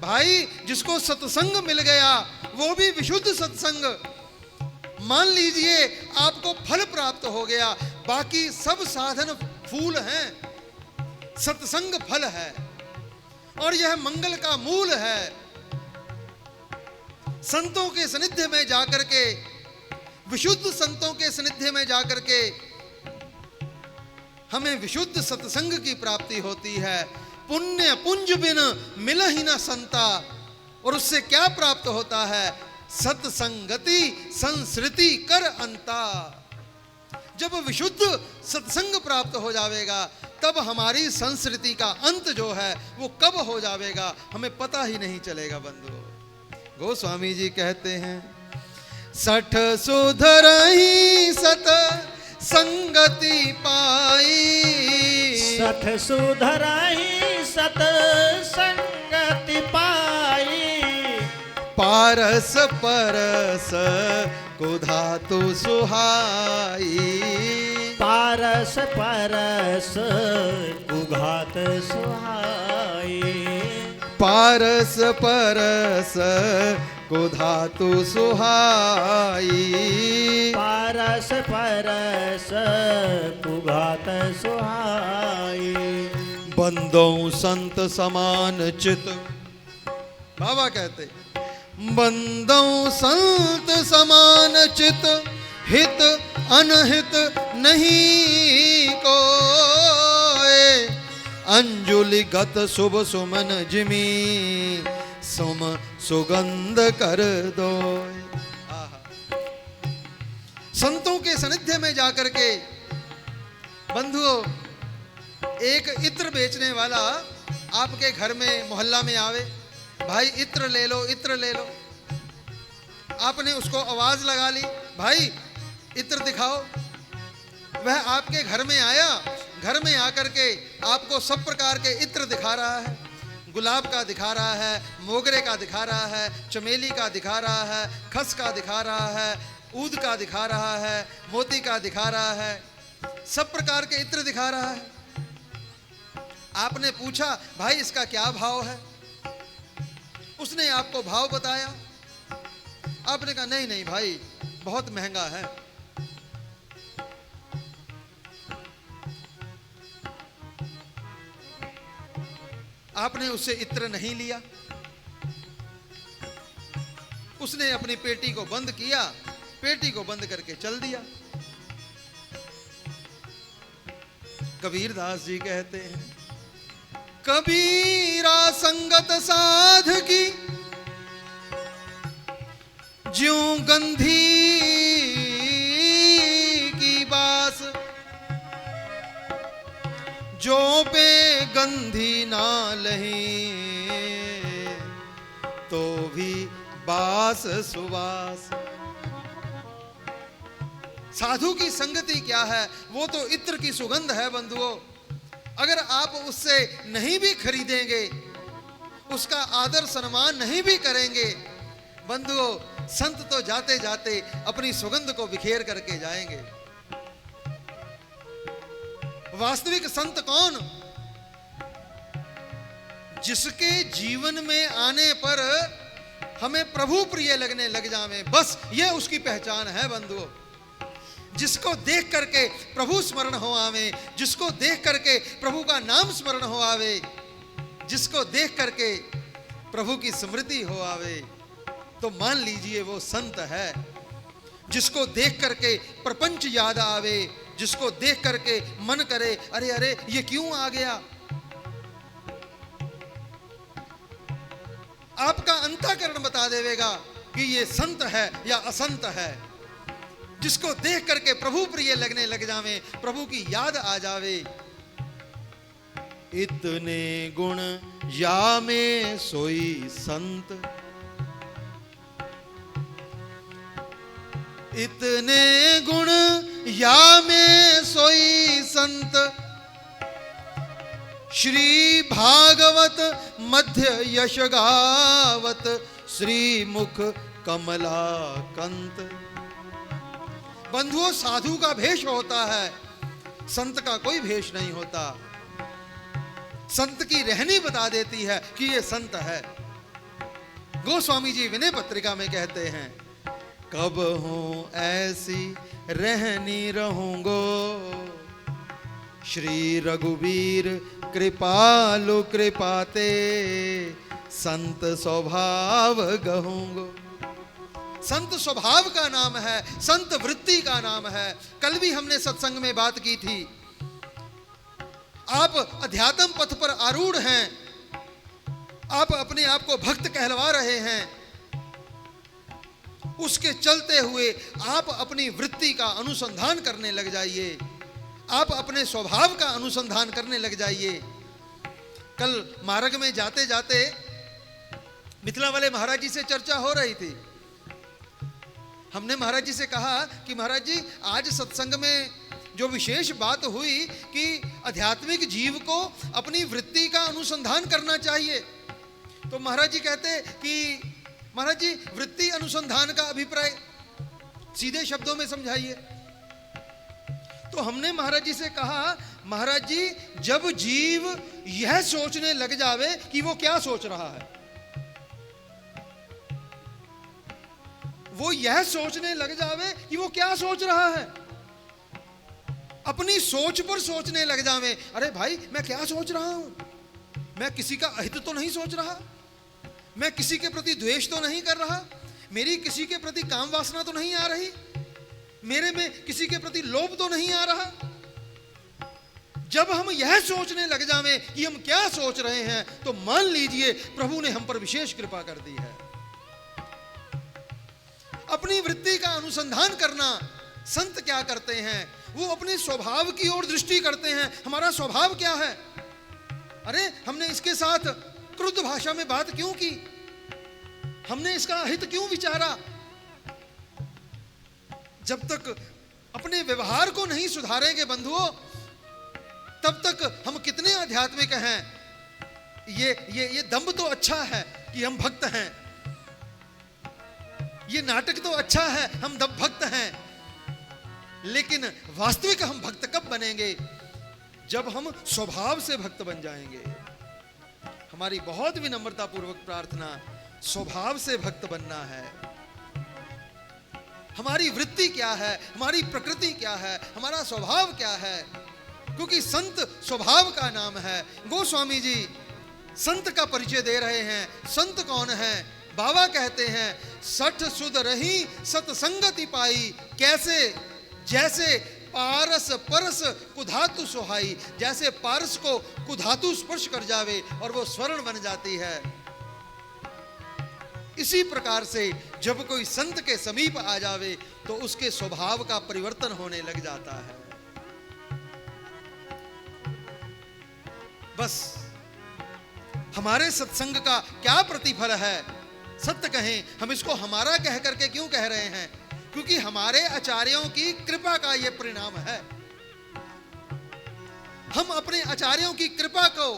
भाई, जिसको सत्संग मिल गया, वो भी विशुद्ध सत्संग, मान लीजिए आपको फल प्राप्त हो गया। बाकी सब साधन फूल हैं, सत्संग फल है और यह मंगल का मूल है। संतों के सानिध्य में जाकर के, विशुद्ध संतों के सानिध्य में जाकर के हमें विशुद्ध सत्संग की प्राप्ति होती है। पुण्य पुंज बिन मिल ही न संता, और उससे क्या प्राप्त होता है? सत्संगति संस्कृति कर अंता। जब विशुद्ध सत्संग प्राप्त हो जाएगा तब हमारी संस्कृति का अंत जो है वो कब हो जाएगा हमें पता ही नहीं चलेगा। बंधु गोस्वामी जी कहते हैं, सठ सुधरहि सत संगति पाई, सठ सुधरहि सत संगति पाई, पारस परस को धातु सुहाई, पारस परस कुघात सुहाई, पारस परस को धातु सुहाई, पारस परस कुघात सुहाई। बंदों संत समान चित, बाबा कहते बंदों संत समान चित, हित अनहित नहीं कोय, अंजुलि गत शुभ सुमन जिमी, सुम सुगंध कर दो। संतों के सानिध्य में जाकर के बंधुओं, एक इत्र बेचने वाला आपके घर में मोहल्ला में आवे, भाई इत्र ले लो, इत्र ले लो। आपने उसको आवाज लगा ली, भाई इत्र दिखाओ। वह आपके घर में आया, घर में आकर के आपको सब प्रकार के इत्र दिखा रहा है। गुलाब का दिखा रहा है, मोगरे का दिखा रहा है, चमेली का दिखा रहा है, खस का दिखा रहा है, ऊद का दिखा रहा है, मोती का दिखा रहा है, सब प्रकार के इत्र दिखा रहा है। आपने पूछा, भाई इसका क्या भाव है? उसने आपको भाव बताया। आपने कहा नहीं नहीं भाई बहुत महंगा है। आपने उससे इत्र नहीं लिया। उसने अपनी पेटी को बंद किया, पेटी को बंद करके चल दिया। कबीरदास जी कहते हैं, कबीरा संगत साध की ज्यों गंधी की बास, जो पे गंधी ना लही तो भी बास सुवास। साधु की संगति क्या है? वो तो इत्र की सुगंध है बंधुओं। अगर आप उससे नहीं भी खरीदेंगे, उसका आदर सम्मान नहीं भी करेंगे, बंधुओं संत तो जाते जाते अपनी सुगंध को बिखेर करके जाएंगे। वास्तविक संत कौन? जिसके जीवन में आने पर हमें प्रभु प्रिय लगने लग जावे, बस ये उसकी पहचान है बंधुओं। जिसको देख करके प्रभु स्मरण हो आवे, जिसको देख करके प्रभु का नाम स्मरण हो आवे, जिसको देख करके प्रभु की स्मृति हो आवे, तो मान लीजिए वो संत है। जिसको देख करके प्रपंच याद आवे, जिसको देख करके मन करे अरे अरे ये क्यों आ गया। आपका अंतःकरण बता देगा कि ये संत है या असंत है। जिसको देख करके प्रभु प्रिय लगने लग जावे, प्रभु की याद आ जावे। इतने गुण या में सोई संत, इतने गुण या में सोई संत, श्री भागवत मध्य यश गावत, श्री मुख कमला कंत। बंधुओं साधु का भेष होता है, संत का कोई भेष नहीं होता। संत की रहनी बता देती है कि ये संत है। गोस्वामी जी विनय पत्रिका में कहते हैं, कब हूँ ऐसी रहनी रहूंगो, श्री रघुवीर कृपालु कृपाते, संत स्वभाव गहूंगो। संत स्वभाव का नाम है, संत वृत्ति का नाम है। कल भी हमने सत्संग में बात की थी आप अध्यात्म पथ पर आरूढ़ हैं, आप अपने आप को भक्त कहलवा रहे हैं, उसके चलते हुए आप अपनी वृत्ति का अनुसंधान करने लग जाइए, आप अपने स्वभाव का अनुसंधान करने लग जाइए। कल मार्ग में जाते जाते मिथिला वाले महाराज जी से चर्चा हो रही थी। हमने महाराज जी से कहा कि महाराज जी, आज सत्संग में जो विशेष बात हुई कि आध्यात्मिक जीव को अपनी वृत्ति का अनुसंधान करना चाहिए। तो महाराज जी कहते कि महाराज जी, वृत्ति अनुसंधान का अभिप्राय सीधे शब्दों में समझाइए। तो हमने महाराज जी से कहा, महाराज जी, जब जीव यह सोचने लग जावे कि वो क्या सोच रहा है, वो यह सोचने लग जावे कि वो क्या सोच रहा है, अपनी सोच पर सोचने लग जावे, अरे भाई मैं क्या सोच रहा हूं, मैं किसी का अहित तो नहीं सोच रहा, मैं किसी के प्रति द्वेष तो नहीं कर रहा, मेरी किसी के प्रति काम वासना तो नहीं आ रही, मेरे में किसी के प्रति लोभ तो नहीं आ रहा। जब हम यह सोचने लग जावें कि हम क्या सोच रहे हैं, तो मान लीजिए प्रभु ने हम पर विशेष कृपा कर दी है। अपनी वृत्ति का अनुसंधान करना, संत क्या करते हैं, वो अपने स्वभाव की ओर दृष्टि करते हैं। हमारा स्वभाव क्या है, अरे हमने इसके साथ क्रुद्ध भाषा में बात क्यों की, हमने इसका हित क्यों विचारा। जब तक अपने व्यवहार को नहीं सुधारेंगे बंधुओं, तब तक हम कितने आध्यात्मिक हैं। ये दंभ तो अच्छा है कि हम भक्त हैं, ये नाटक तो अच्छा है हम भक्त हैं, लेकिन वास्तविक हम भक्त कब बनेंगे, जब हम स्वभाव से भक्त बन जाएंगे। हमारी बहुत विनम्रता पूर्वक प्रार्थना, स्वभाव से भक्त बनना है। हमारी वृत्ति क्या है, हमारी प्रकृति क्या है, हमारा स्वभाव क्या है, क्योंकि संत स्वभाव का नाम है। गोस्वामी जी संत का परिचय दे रहे हैं। संत कौन है, बाबा कहते हैं, सठ सुध रही सतसंगति पाई, कैसे, जैसे पारस परस कुधातु सुहाई, जैसे पारस को कुधातु स्पर्श कर जावे और वो स्वर्ण बन जाती है। इसी प्रकार से जब कोई संत के समीप आ जावे तो उसके स्वभाव का परिवर्तन होने लग जाता है। बस हमारे सत्संग का क्या प्रतिफल है, सत्य कहें, हम इसको हमारा कह करके क्यों कह रहे हैं, क्योंकि हमारे आचार्यों की कृपा का यह परिणाम है। हम अपने आचार्यों की कृपा को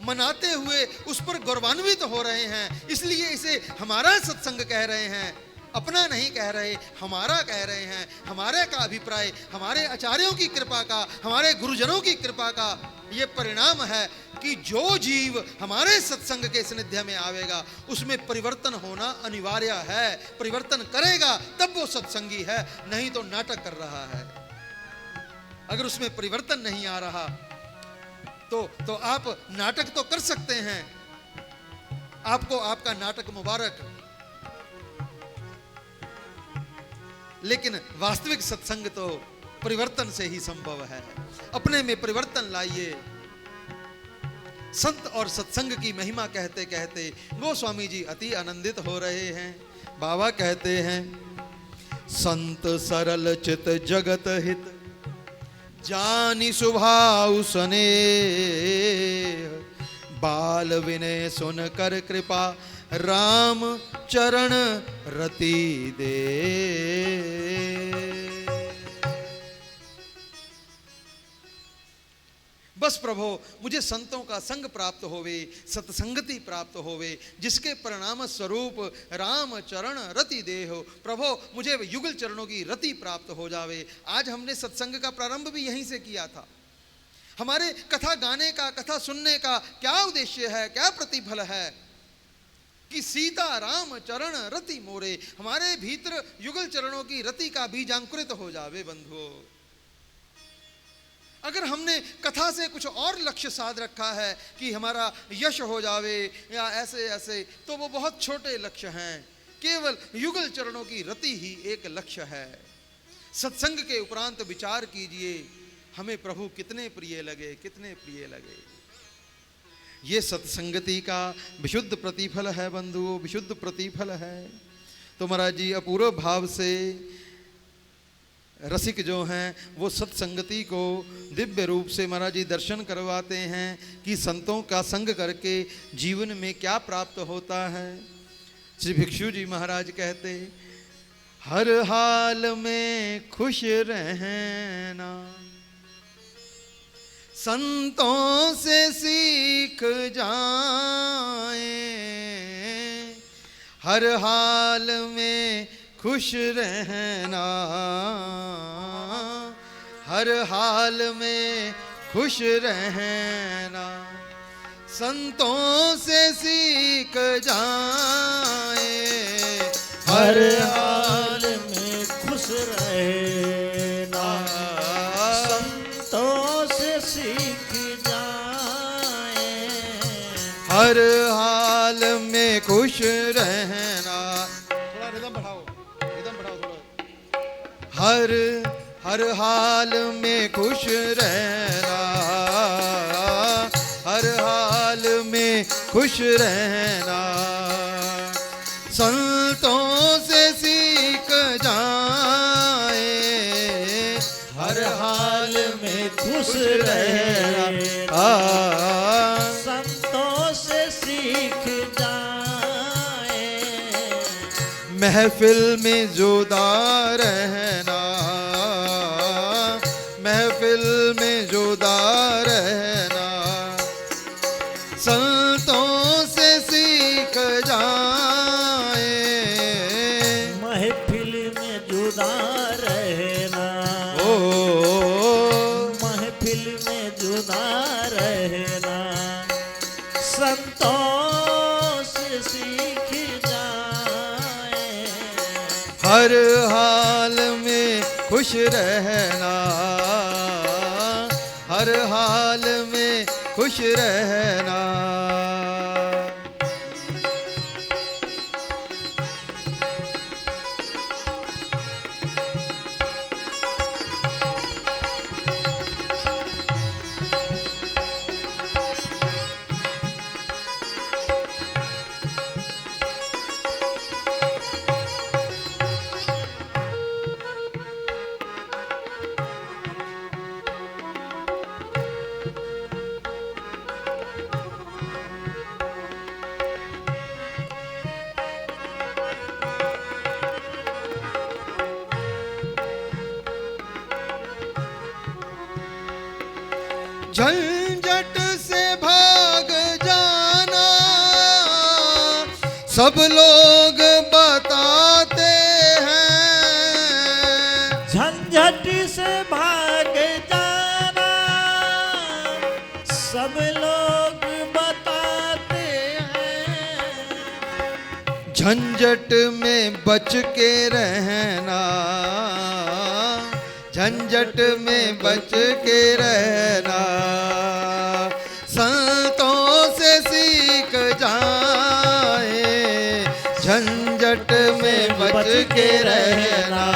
मनाते हुए उस पर गौरवान्वित हो रहे हैं, इसलिए इसे हमारा सत्संग कह रहे हैं, अपना नहीं कह रहे, हमारा कह रहे हैं। हमारे का अभिप्राय हमारे आचार्यों की कृपा का, हमारे गुरुजनों की कृपा का ये परिणाम है कि जो जीव हमारे सत्संग के सानिध्य में आवेगा उसमें परिवर्तन होना अनिवार्य है। परिवर्तन करेगा तब वो सत्संगी है, नहीं तो नाटक कर रहा है। अगर उसमें परिवर्तन नहीं आ रहा तो आप नाटक तो कर सकते हैं, आपको आपका नाटक मुबारक, लेकिन वास्तविक सत्संग तो परिवर्तन से ही संभव है। अपने में परिवर्तन लाइए। संत और सत्संग की महिमा कहते कहते गोस्वामी जी अति आनंदित हो रहे हैं। बाबा कहते हैं, संत सरल चित जगत हित, जानी सुभाव सने, बाल विनय सुन कर कृपा, राम चरण रति दे। बस प्रभो मुझे संतों का संग प्राप्त होवे, सत्संगति प्राप्त होवे, जिसके परिणाम स्वरूप राम चरण रति देहो। प्रभो मुझे युगल चरणों की रति प्राप्त हो जावे। आज हमने सत्संग का प्रारंभ भी यहीं से किया था। हमारे कथा गाने का, कथा सुनने का क्या उद्देश्य है, क्या प्रतिफल है कि सीता राम चरण रति मोरे, हमारे भीतर युगल चरणों की रति का बीज अंकुरित हो जावे। बंधुओं, अगर हमने कथा से कुछ और लक्ष्य साध रखा है कि हमारा यश हो जावे या ऐसे ऐसे, तो वो बहुत छोटे लक्ष्य हैं। केवल युगल चरणों की रति ही एक लक्ष्य है। सत्संग के उपरांत विचार कीजिए हमें प्रभु कितने प्रिय लगे, कितने प्रिय लगे। ये सत्संगति का विशुद्ध प्रतिफल है बंधुओं, विशुद्ध प्रतिफल है। तो महाराज जी अपूर्व भाव से रसिक जो हैं वो सत्संगति को दिव्य रूप से महाराज जी दर्शन करवाते हैं कि संतों का संग करके जीवन में क्या प्राप्त होता है। श्री भिक्षु जी महाराज कहते, हर हाल में खुश रहना, संतों से सीख जाए, हर हाल में खुश रहना, हर हाल में खुश रहना, संतों से सीख जाए, हर हाल में खुश रहना, संतों से सीख जाए, हर हाल में खुश रहना। थोड़ा रिदम बढ़ाओ, रिदम बढ़ाओ थोड़ा। हर हाल में खुश रहना, हर हाल में खुश रहना, संतों से सीख जाए, हर हाल में खुश रहना, संतों से सीख जाए, महफिल में जुदा रहना, महफिल में जुदा रहना, संतों से सीख जाए, महफिल में जुदा रहना, ओ महफिल में जुदा रहना, संतों से सीख जाए, हर हाल में खुश रहना, हर हाल में खुश रहना। झंझट से भाग जाना, सब लोग बताते हैं, झंझट से भाग जाना, सब लोग बताते हैं, झंझट में बच के रहना, झंझट में बच के रहना, संतों से सीख जाए, झंझट में बच के रहना,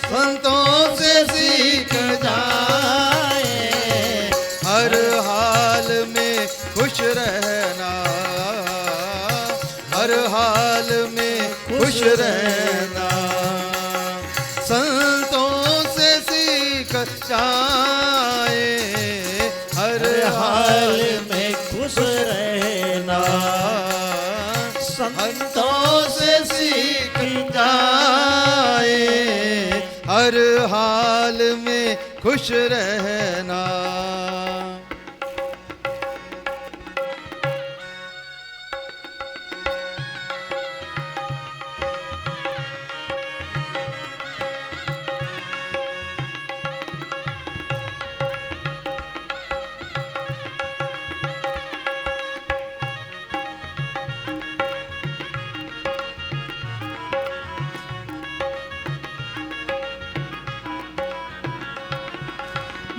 संतों से सीख जाए, हर हाल में खुश रहना, हर हाल में खुश रहना, संतों से सीख जाए, हर हाल में खुश रहना, संतों से सीख जाए, हर हाल में खुश रहना।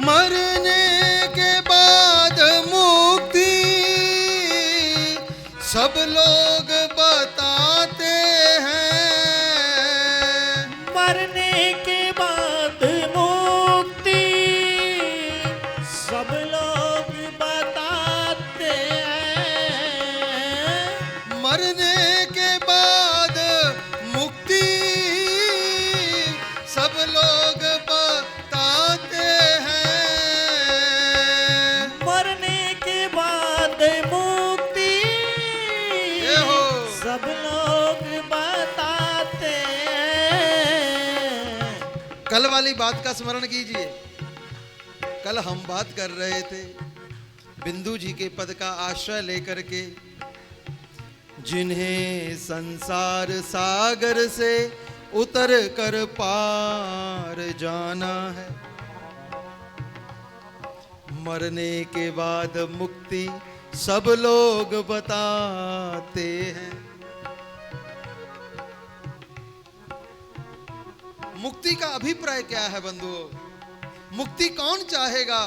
मरने के बाद मुक्ति सब लोग बताते हैं, मरने के बाद मुक्ति कल वाली बात का स्मरण कीजिए। कल हम बात कर रहे थे बिंदु जी के पद का आश्रय लेकर के, जिन्हें संसार सागर से उतर कर पार जाना है, मरने के बाद मुक्ति सब लोग बताते हैं। मुक्ति का अभिप्राय क्या है बंधुओं? मुक्ति कौन चाहेगा?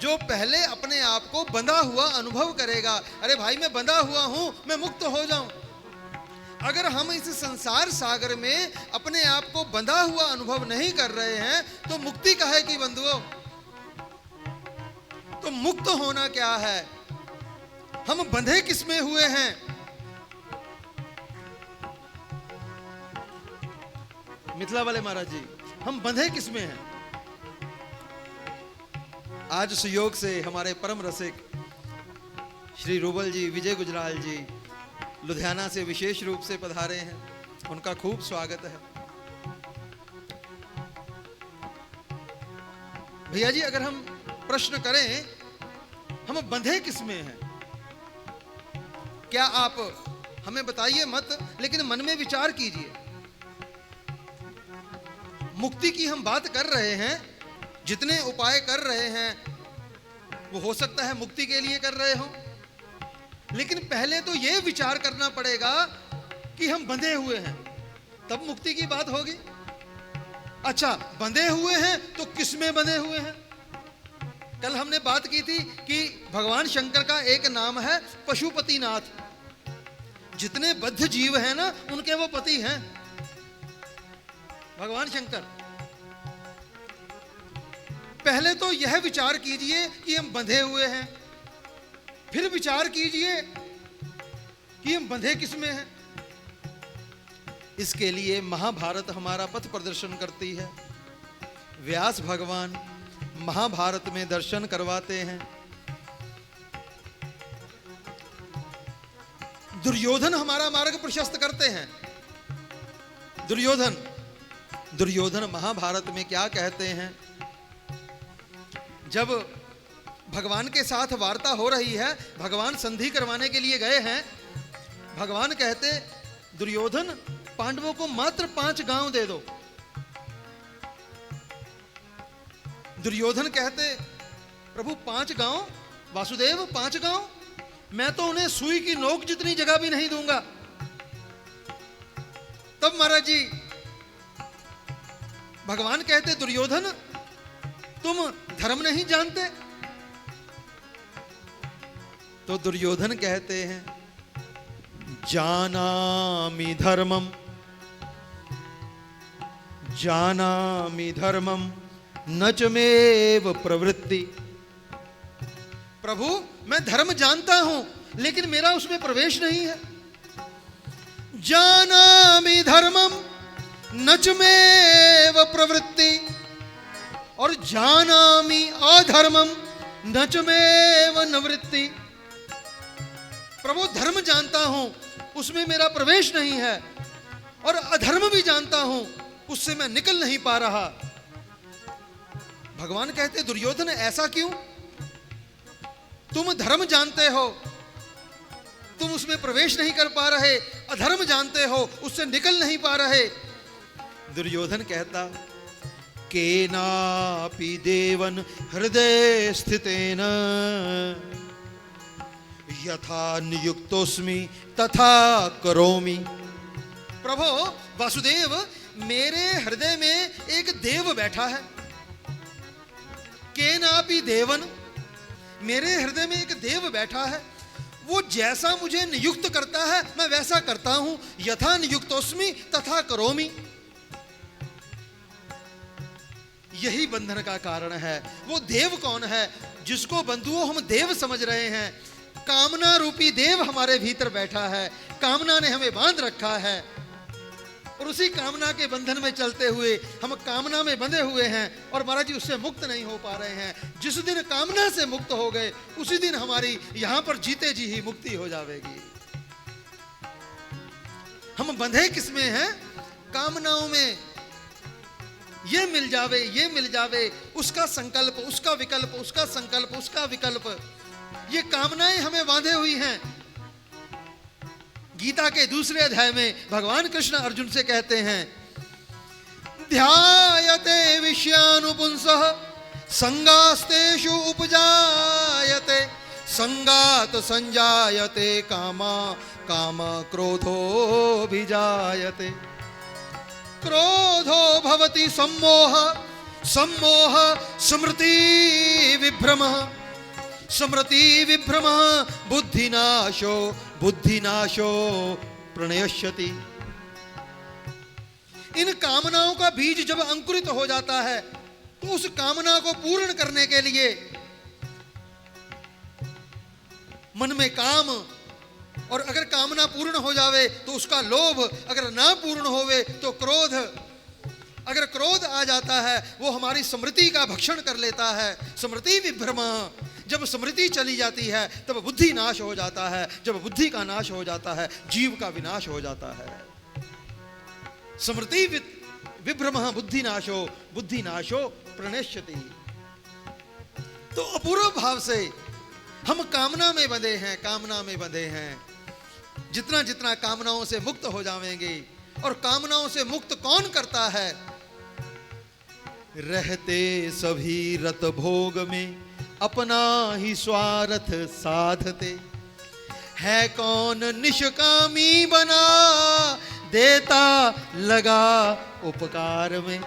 जो पहले अपने आप को बंधा हुआ अनुभव करेगा। अरे भाई मैं बंधा हुआ हूं, मैं मुक्त हो जाऊं। अगर हम इस संसार सागर में अपने आप को बंधा हुआ अनुभव नहीं कर रहे हैं तो मुक्ति कहे की बंधुओं? तो मुक्त होना क्या है? हम बंधे किसमें हुए हैं? मिथिला वाले महाराज जी, हम बंधे किसमें हैं? आज सुयोग से हमारे परम रसिक श्री रूबल जी, विजय गुजराल जी लुधियाना से विशेष रूप से पधारे हैं, उनका खूब स्वागत है। भैया जी, अगर हम प्रश्न करें हम बंधे किसमें हैं, क्या आप हमें बताइए मत, लेकिन मन में विचार कीजिए। मुक्ति की हम बात कर रहे हैं, जितने उपाय कर रहे हैं वो हो सकता है मुक्ति के लिए कर रहे हो, लेकिन पहले तो ये विचार करना पड़ेगा कि हम बंधे हुए हैं, तब मुक्ति की बात होगी। अच्छा, बंधे हुए हैं तो किसमें बंधे हुए हैं? कल हमने बात की थी कि भगवान शंकर का एक नाम है पशुपतिनाथ। जितने बद्ध जीव हैं ना, उनके वो पति हैं भगवान शंकर। पहले तो यह विचार कीजिए कि हम बंधे हुए हैं, फिर विचार कीजिए कि हम बंधे किसमें हैं। इसके लिए महाभारत हमारा पथ प्रदर्शन करती है। व्यास भगवान महाभारत में दर्शन करवाते हैं। दुर्योधन हमारा मार्ग प्रशस्त करते हैं। दुर्योधन महाभारत में क्या कहते हैं? जब भगवान के साथ वार्ता हो रही है, भगवान संधि करवाने के लिए गए हैं, भगवान कहते दुर्योधन पांडवों को मात्र 5 गांव दे दो। दुर्योधन कहते प्रभु 5 गांव? वासुदेव 5 गांव? मैं तो उन्हें सुई की नोक जितनी जगह भी नहीं दूंगा। तब महाराज जी भगवान कहते दुर्योधन तुम धर्म नहीं जानते? तो दुर्योधन कहते हैं जानामि धर्मम न च मेव प्रवृत्ति। प्रभु मैं धर्म जानता हूं, लेकिन मेरा उसमें प्रवेश नहीं है। जानामि धर्मम न च मेव प्रवृत्ति और जानामि अधर्मम न च मेव निवृत्ति। प्रभु धर्म जानता हूं, उसमें मेरा प्रवेश नहीं है, और अधर्म भी जानता हूं, उससे मैं निकल नहीं पा रहा। भगवान कहते दुर्योधन ऐसा क्यों? तुम धर्म जानते हो, तुम उसमें प्रवेश नहीं कर पा रहे, अधर्म जानते हो, उससे निकल नहीं पा रहे। दुर्योधन कहता केनापि देवन हृदय स्थितेन यथा नियुक्तोस्मि तथा करोमि। प्रभो वासुदेव, मेरे हृदय में एक देव बैठा है। केनापि देवन, मेरे हृदय में एक देव बैठा है, वो जैसा मुझे नियुक्त करता है मैं वैसा करता हूं। यथा नियुक्तोस्मि तथा करोमि। यही बंधन का कारण है। वो देव कौन है जिसको बंधुओं हम देव समझ रहे हैं? कामना रूपी देव हमारे भीतर बैठा है। कामना ने हमें बांध रखा है और उसी कामना के बंधन में चलते हुए हम कामना में बंधे हुए हैं और महाराज जी उससे मुक्त नहीं हो पा रहे हैं। जिस दिन कामना से मुक्त हो गए उसी दिन हमारी यहां पर जीते जी ही मुक्ति हो जाएगी। हम बंधे किसमें हैं? कामनाओं में। ये मिल जावे, ये मिल जावे, उसका संकल्प, उसका विकल्प, उसका संकल्प, उसका विकल्प, ये कामनाएं हमें बांधे हुई हैं। गीता के दूसरे अध्याय में भगवान कृष्ण अर्जुन से कहते हैं, ध्यायते विषयानुपुंसः संगास्तेषु उपजायते संगात संजायते कामा काम क्रोधो विजायते क्रोधो भवति सम्मोह सम्मोह स्मृति विभ्रमः स्मृति विभ्रमः बुद्धिनाशो बुद्धिनाशो प्रणयश्यति। इन कामनाओं का बीज जब अंकुरित हो जाता है तो उस कामना को पूर्ण करने के लिए मन में काम, और अगर कामना पूर्ण हो जावे तो उसका लोभ, अगर ना पूर्ण होवे तो क्रोध, अगर क्रोध आ जाता है वो हमारी स्मृति का भक्षण कर लेता है। स्मृति विभ्रम, जब स्मृति चली जाती है तब बुद्धि नाश हो जाता है, जब बुद्धि का नाश हो जाता है जीव का विनाश हो जाता है। स्मृति विभ्रम बुद्धि नाशो प्रणश्यति। तो अपूर्व भाव से हम कामना में बंधे हैं, कामना में बंधे हैं। जितना जितना कामनाओं से मुक्त हो जाएंगे, और कामनाओं से मुक्त कौन करता है? रहते सभी रत भोग में अपना ही स्वार्थ साधते, है कौन निष्कामी बना देता लगा उपकार में।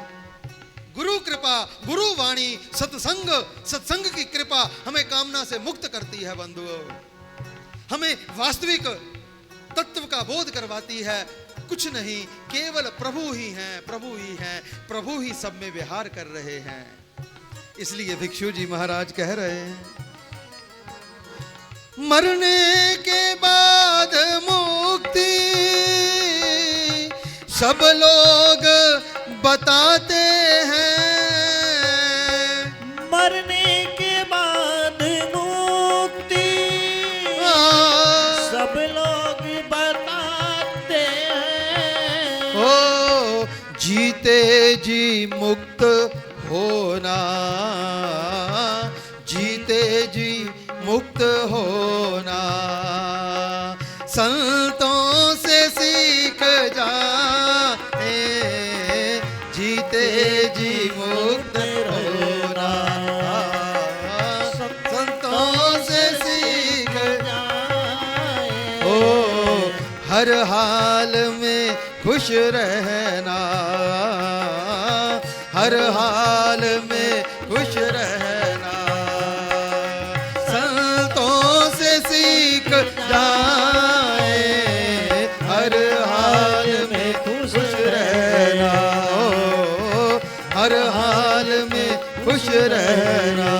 गुरु कृपा, गुरु वाणी, सत्संग, सत्संग की कृपा हमें कामना से मुक्त करती है बंधुओं, हमें वास्तविक तत्व का बोध करवाती है। कुछ नहीं, केवल प्रभु ही हैं, प्रभु ही हैं, प्रभु ही सब में विहार कर रहे हैं। इसलिए भिक्षु जी महाराज कह रहे हैं, मरने के बाद मुक्ति सब लोग बताते हैं, मरने के बाद मुक्ति सब लोग बताते हैं। ओ जीते जी मुक्त होना, जीते जी मुक्त होना, संतों से सीख जाए, जीते जी मुक्त होना, संतों से सीख जाए। ओ हर हाल में खुश रहना, हर हाल में खुश रहना, संतों से सीख जाए, हर हाल में खुश रहना, हर हाल में खुश रहना,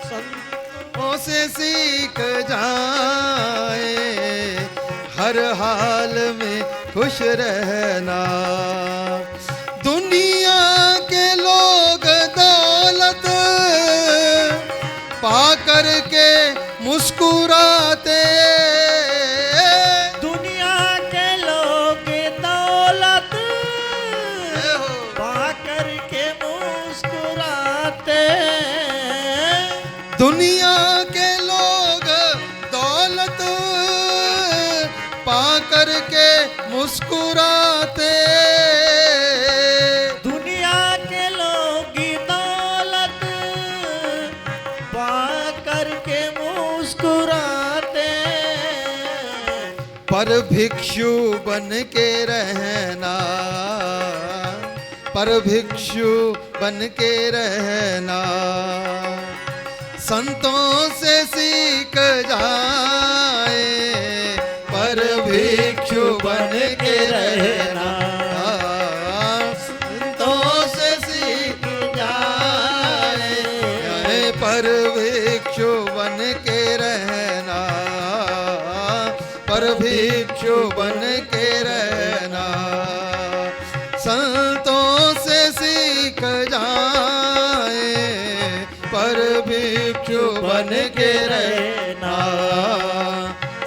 संतों से सीख जाए, हर हाल में खुश रहना। दुनिया के लोग दौलत पा कर के मुस्कुराते, दुनिया के लोग दौलत पा कर के मुस्कुराते, दुनिया के लोग दौलत पा कर के मुस्कुराते, दुनिया के लोग दौलत पा कर के मुस्कुराते, पर भिक्षु बन के रहना, पर भिक्षु बन के रहना, संतों से सीख जाए, पर भिक्षु बन के रहना, संतों से सीख जाए, पर भिक्षु बन के रहना, पर भिक्षु बन के रहना, संतों से सीख जाए, पर भिक्षु बन के रहना,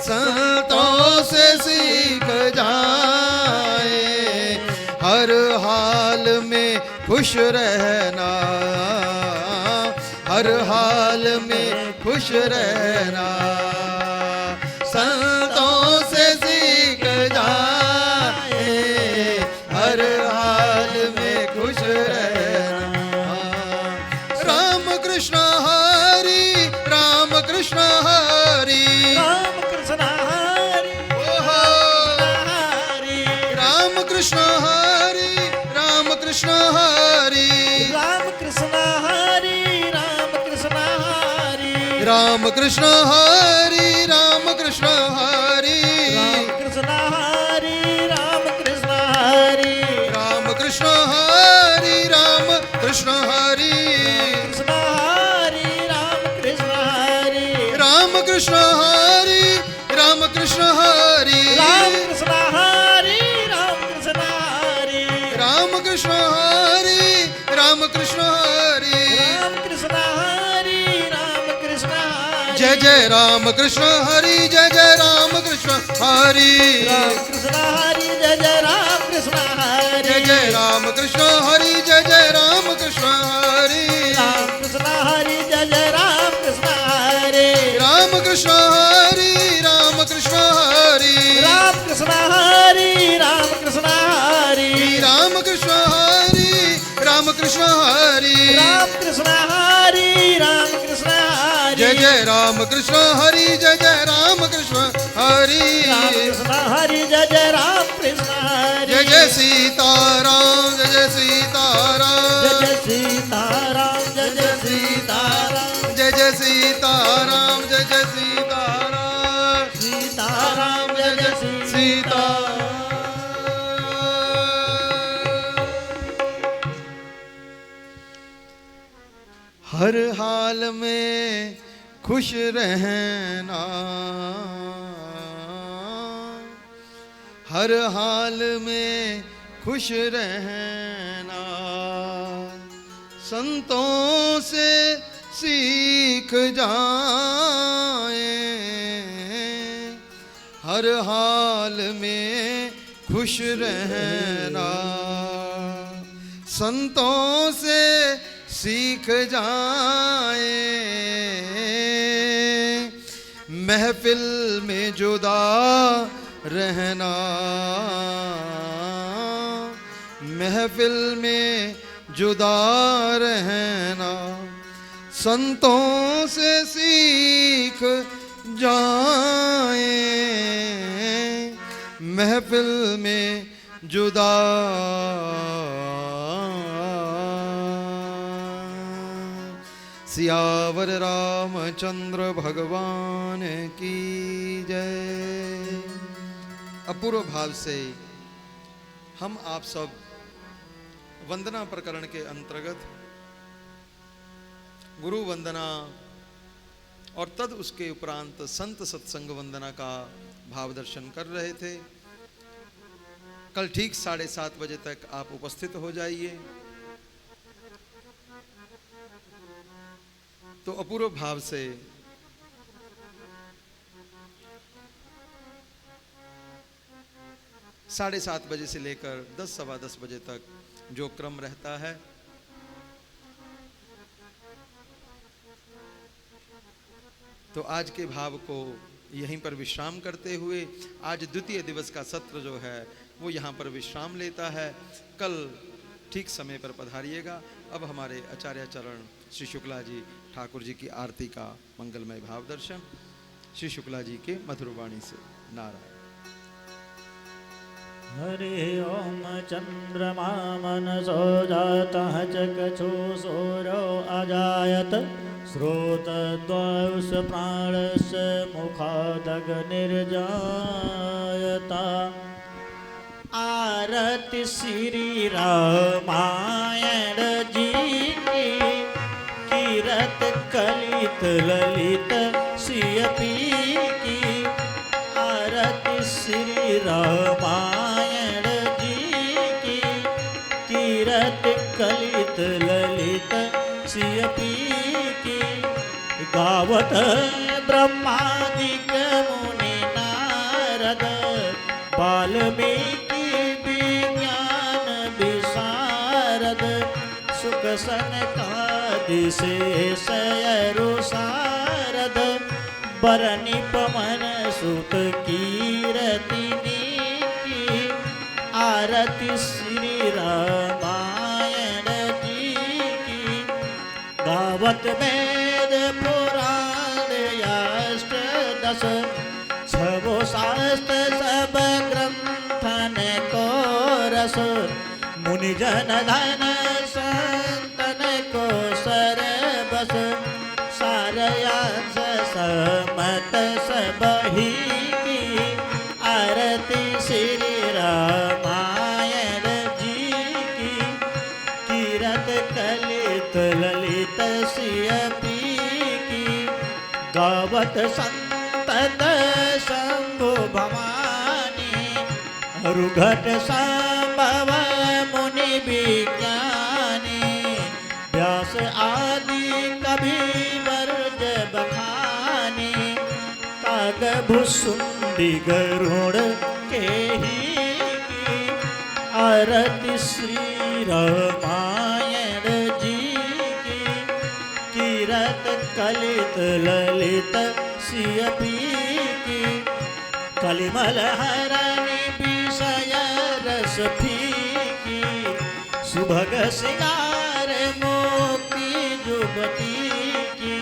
संतों से सीख जाए, हर हाल में खुश रहना, हर हाल में खुश रहना, संतों से सीख जाए, हर हाल में खुश रहना। राम कृष्ण हरि, राम कृष्ण हरि, राम कृष्ण हरि, ओहो, राम कृष्ण हरि, राम कृष्ण हरि, राम कृष्ण हरि, राम कृष्ण हरि, राम कृष्ण हरि, राम कृष्ण हरि, राम कृष्ण हरि, राम कृष्ण हरि, राम कृष्ण हरि, राम कृष्ण हरि, कृष्ण हरि, राम कृष्ण हरि, राम कृष्ण हरि, राम कृष्ण हरि, राम कृष्ण हरि, राम कृष्ण हरि, राम कृष्ण हरि, राम कृष्ण हरि, राम कृष्ण हरि, राम कृष्ण हरि, जय जय राम कृष्ण हरि, जय जय राम कृष्ण हरि, राम कृष्ण हरि, जय जय राम कृष्ण हरि, जय जय राम कृष्ण हरि, जय जय राम कृष्ण हरि, राम कृष्ण हरि, जय जय राम कृष्ण हरि, राम कृष्ण हरि, राम कृष्ण हरि, राम कृष्ण हरि, राम कृष्ण हरि, राम कृष्ण हरि, राम कृष्ण हरि, राम कृष्ण हरि, राम कृष्ण हरि, जय जय राम कृष्ण हरि, जय जय राम कृष्ण हरि, राम कृष्ण हरि, जय जय राम कृष्ण हरि, जय जय सीताराम, जय जय सीताराम, जय जय सीताराम, जय जय सीताराम, जय जय सीताराम, जय जय सीताराम, सीताराम, जय जय सीताराम। हर हाल में खुश रहना, हर हाल में खुश रहना, संतों से सीख जाए, हर हाल में खुश रहना, संतों से सीख जाए, महफिल में जुदा रहना, महफिल में जुदा रहना, संतों से सीख जाए, महफिल में जुदा। सियावर रामचंद्र भगवान की जय। अपूर्व भाव से हम आप सब वंदना प्रकरण के अंतर्गत गुरु वंदना और तद उसके उपरांत संत सत्संग वंदना का भाव दर्शन कर रहे थे। कल ठीक 7:30 बजे तक आप उपस्थित हो जाइए। तो अपूर्व भाव से साढ़े 7 बजे से लेकर 10 सवा 10 बजे तक जो क्रम रहता है, तो आज के भाव को यहीं पर विश्राम करते हुए आज द्वितीय दिवस का सत्र जो है वो यहाँ पर विश्राम लेता है। कल ठीक समय पर पधारिएगा। अब हमारे आचार्य चरण श्री शुक्ला जी ठाकुर जी की आरती का मंगलमय भाव दर्शन श्री शुक्ला जी के मधुर वाणी से। नारायण। हरि ओम चंद्रमा मनसो जातः चक्षुषोरो अजायत श्रोतद्वयस् प्राणस्य मुखादग्निर्जायता। आरति श्री रामायण जी की कीरत कलित ललित सियपी की। आरति श्री रामायण जी की कीरत कलित ललित सियपी की। गावत ब्रह्मादिक मुनि नारद वाल्मीकि विज्ञान विशारद। सनकादि शेष अरु शारद बरनि पवन सुत कीरति नीति आरती श्री रामायण जी की गावत वेद पुराण अष्टदश छवो शास्त्र सब ग्रंथन को रस मुनिजन धन संतन को सर बस सारयांश समत सबही की आरती श्री रामायण जी की कीरत कलित ललित सियपी की गावत संतत शंभु भवानी रुघट संभव मुनि विज्ञानी व्यास आदि कभी वर्ज बखानी काग भुसुंडी गरुड़ के ही की आरती श्री रामायण जी की कीरत कलित ललित सियपी की कलिमल हरनि विषय रस फीकी सुभग सिंगार मुक्ति जुबती की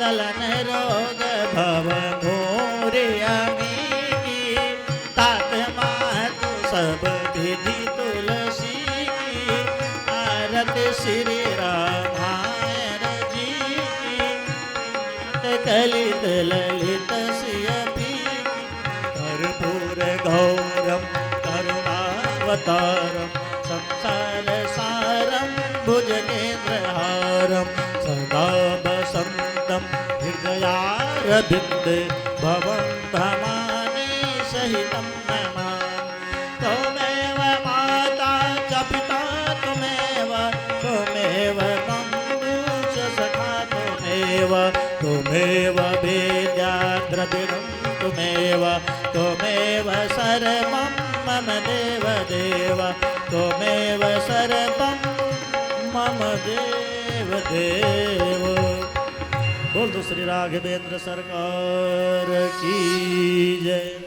दलन रोग भव मोरियमी की तात मातु सब विधि तुलसी की आरती श्री रामायण जी की कलित ललित सियपी कर्पूर गौरम करुणावतारम संसार सारम भुजगेन्द्रहारम सदा वसंतम हृदयारविंदे भवं भवानी सहितं नमामि त्वमेव माता च पिता त्वमेव बन्धु च सखा त्वमेव वेद्या द्रविणं त्वमेव सर्वं मम देव त्वमेव सर्वं मम देव बोल दो श्री राघवेंद्र सरकार की जय।